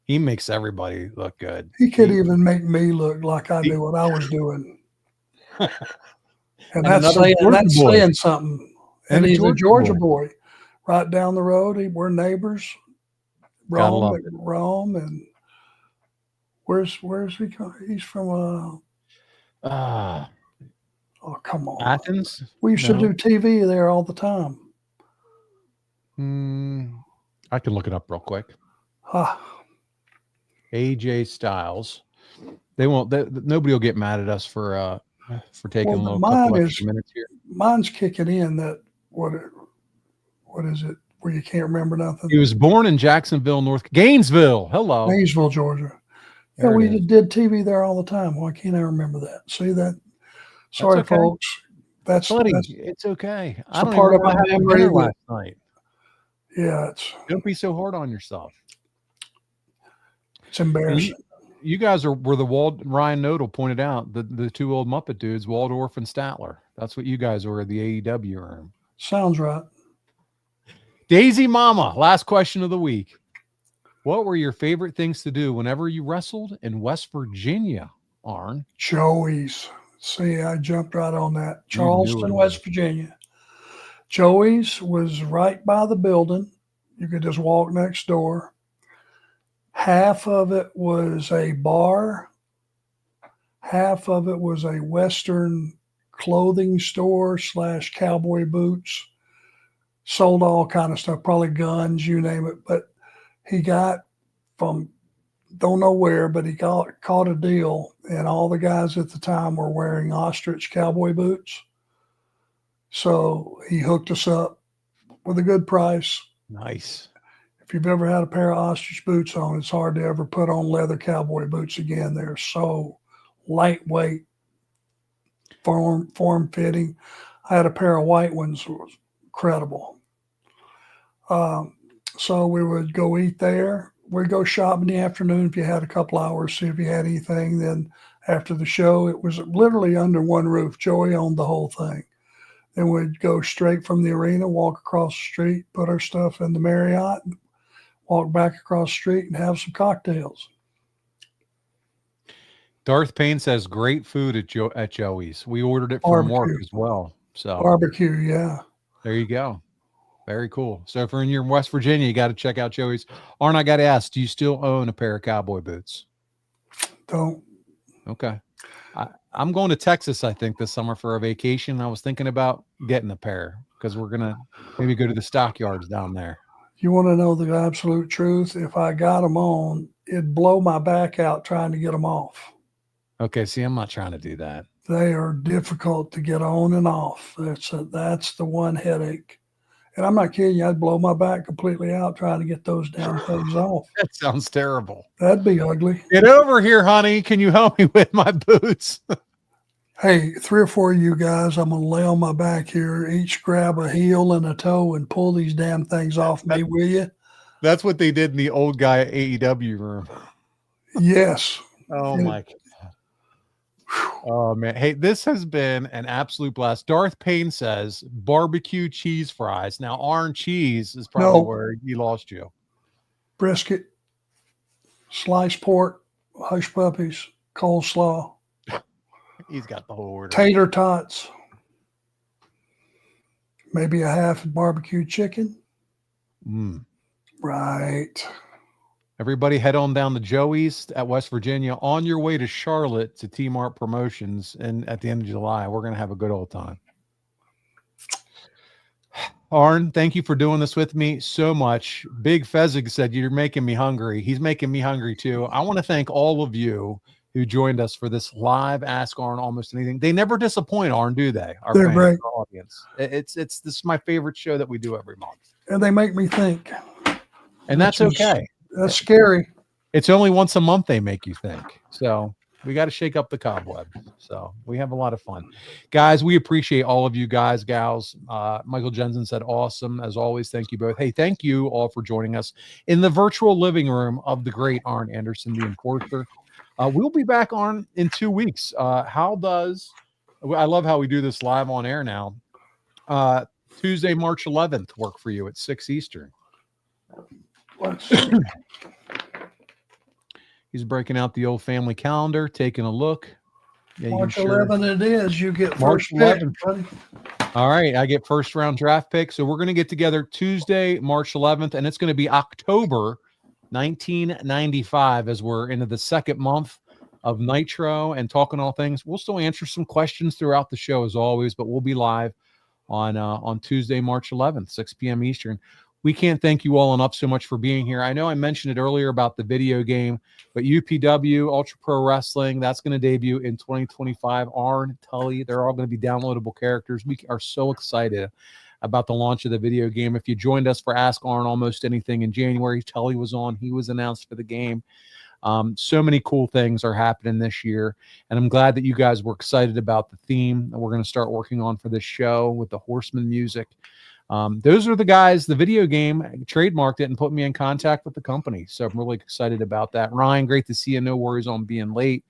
He makes everybody look good. He could even make me look like I knew what I was doing. and that's saying something. And he's a Georgia boy. Right down the road. We're neighbors. Rome, and where's he? He's from Oh, come on. Athens? We used to No. do TV there all the time. I can look it up real quick. AJ Styles. They won't. Nobody will get mad at us for taking a little couple extra minutes here. Mine's kicking in. That what is it? Where you can't remember nothing. He was born in Jacksonville, Gainesville. Hello, Gainesville, Georgia. Yeah, we did TV there all the time. Why can't I remember that? See that? Sorry, okay, folks. That's it's okay. I don't part of my memory last night. Yeah, don't be so hard on yourself. It's embarrassing. You guys were the Ryan Nodal pointed out, the two old Muppet dudes, Waldorf and Statler. That's what you guys were, the AEW room. Sounds right. Daisy Mama, last question of the week. What were your favorite things to do whenever you wrestled in West Virginia, Arn? Joey's. See, I jumped right on that. Charleston, West Virginia. Joey's was right by the building. You could just walk next door. Half of it was a bar. Half of it was a Western clothing store / cowboy boots. Sold all kind of stuff, probably guns, you name it. But he got from don't know where, but he caught a deal, and all the guys at the time were wearing ostrich cowboy boots. So he hooked us up with a good price. Nice. If you've ever had a pair of ostrich boots on, it's hard to ever put on leather cowboy boots again. They're so lightweight, form fitting. I had a pair of white ones, was incredible. So we would go eat there. We'd go shop in the afternoon if you had a couple hours, see if you had anything. Then after the show, it was literally under one roof. Joey owned the whole thing. Then we'd go straight from the arena, walk across the street, put our stuff in the Marriott, walk back across the street and have some cocktails. Darth Payne says great food at Joey's. We ordered it from work as well. So barbecue, yeah. There you go. Very cool. So if you're in West Virginia, you got to check out Joey's. Arn, I got to ask, do you still own a pair of cowboy boots? Don't. Okay. I'm going to Texas, I think, this summer for a vacation. I was thinking about getting a pair because we're going to maybe go to the stockyards down there. You want to know the absolute truth? If I got them on, it'd blow my back out trying to get them off. Okay. See, I'm not trying to do that. They are difficult to get on and off. That's the one headache. And I'm not kidding you. I'd blow my back completely out trying to get those damn things off. That sounds terrible. That'd be ugly. Get over here, honey. Can you help me with my boots? Hey, 3 or 4 of you guys, I'm going to lay on my back here. Each grab a heel and a toe and pull these damn things off me, will you? That's what they did in the old guy AEW room. Yes. Oh, my God. Oh, man. Hey, this has been an absolute blast. Darth Payne says barbecue cheese fries. Now, Arn cheese is probably where he lost you. Brisket, sliced pork, hush puppies, coleslaw. He's got the whole order. Tater tots. Maybe a half barbecue chicken. Right. Everybody head on down to Joey's at West Virginia on your way to Charlotte to T-Mart Promotions. And at the end of July, we're going to have a good old time. Arn, thank you for doing this with me so much. Big Fezzik said, you're making me hungry. He's making me hungry too. I want to thank all of you who joined us for this live Ask Arn Almost Anything. They never disappoint, Arn, do they? They're great. Our audience. This is my favorite show that we do every month. And they make me think. And that's okay. That's scary. It's only once a month they make you think. So we got to shake up the cobweb. So we have a lot of fun. Guys, we appreciate all of you guys, gals. Michael Jensen said, awesome. As always, thank you both. Hey, thank you all for joining us in the virtual living room of the great Arn Anderson, the enforcer. We'll be back on in 2 weeks. I love how we do this live on air now. Tuesday, March 11th, work for you at 6 Eastern. He's breaking out the old family calendar, taking a look. Yeah, March 11 it is. You get March first pick, 11th. buddy. All right, I get first round draft pick. So we're going to get together Tuesday, March 11th, and it's going to be October 1995 as we're into the second month of Nitro and talking all things. We'll still answer some questions throughout the show as always, but we'll be live on Tuesday, March 11th, 6 p.m. Eastern. We can't thank you all enough so much for being here. I know I mentioned it earlier about the video game, but UPW, Ultra Pro Wrestling, that's going to debut in 2025. Arn, Tully, they're all going to be downloadable characters. We are so excited about the launch of the video game. If you joined us for Ask Arn Almost Anything in January, Tully was on. He was announced for the game. So many cool things are happening this year, and I'm glad that you guys were excited about the theme that we're going to start working on for this show with the Horsemen music. Those are the guys, the video game trademarked it and put me in contact with the company. So I'm really excited about that. Ryan, great to see you. No worries on being late.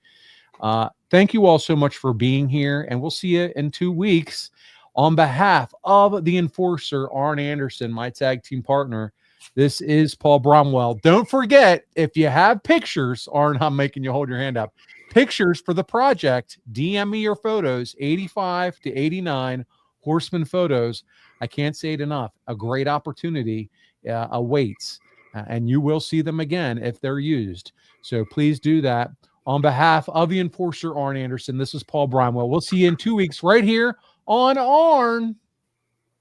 Thank you all so much for being here, and we'll see you in 2 weeks. On behalf of the Enforcer, Arn Anderson, my tag team partner, this is Paul Bromwell. Don't forget, if you have pictures, Arn, I'm making you hold your hand up. Pictures for the project, DM me your photos, 85 to 89 Horseman photos. I can't say it enough. A great opportunity awaits, and you will see them again if they're used. So please do that. On behalf of the Enforcer, Arn Anderson, this is Paul Bromwell. We'll see you in 2 weeks right here on Arn.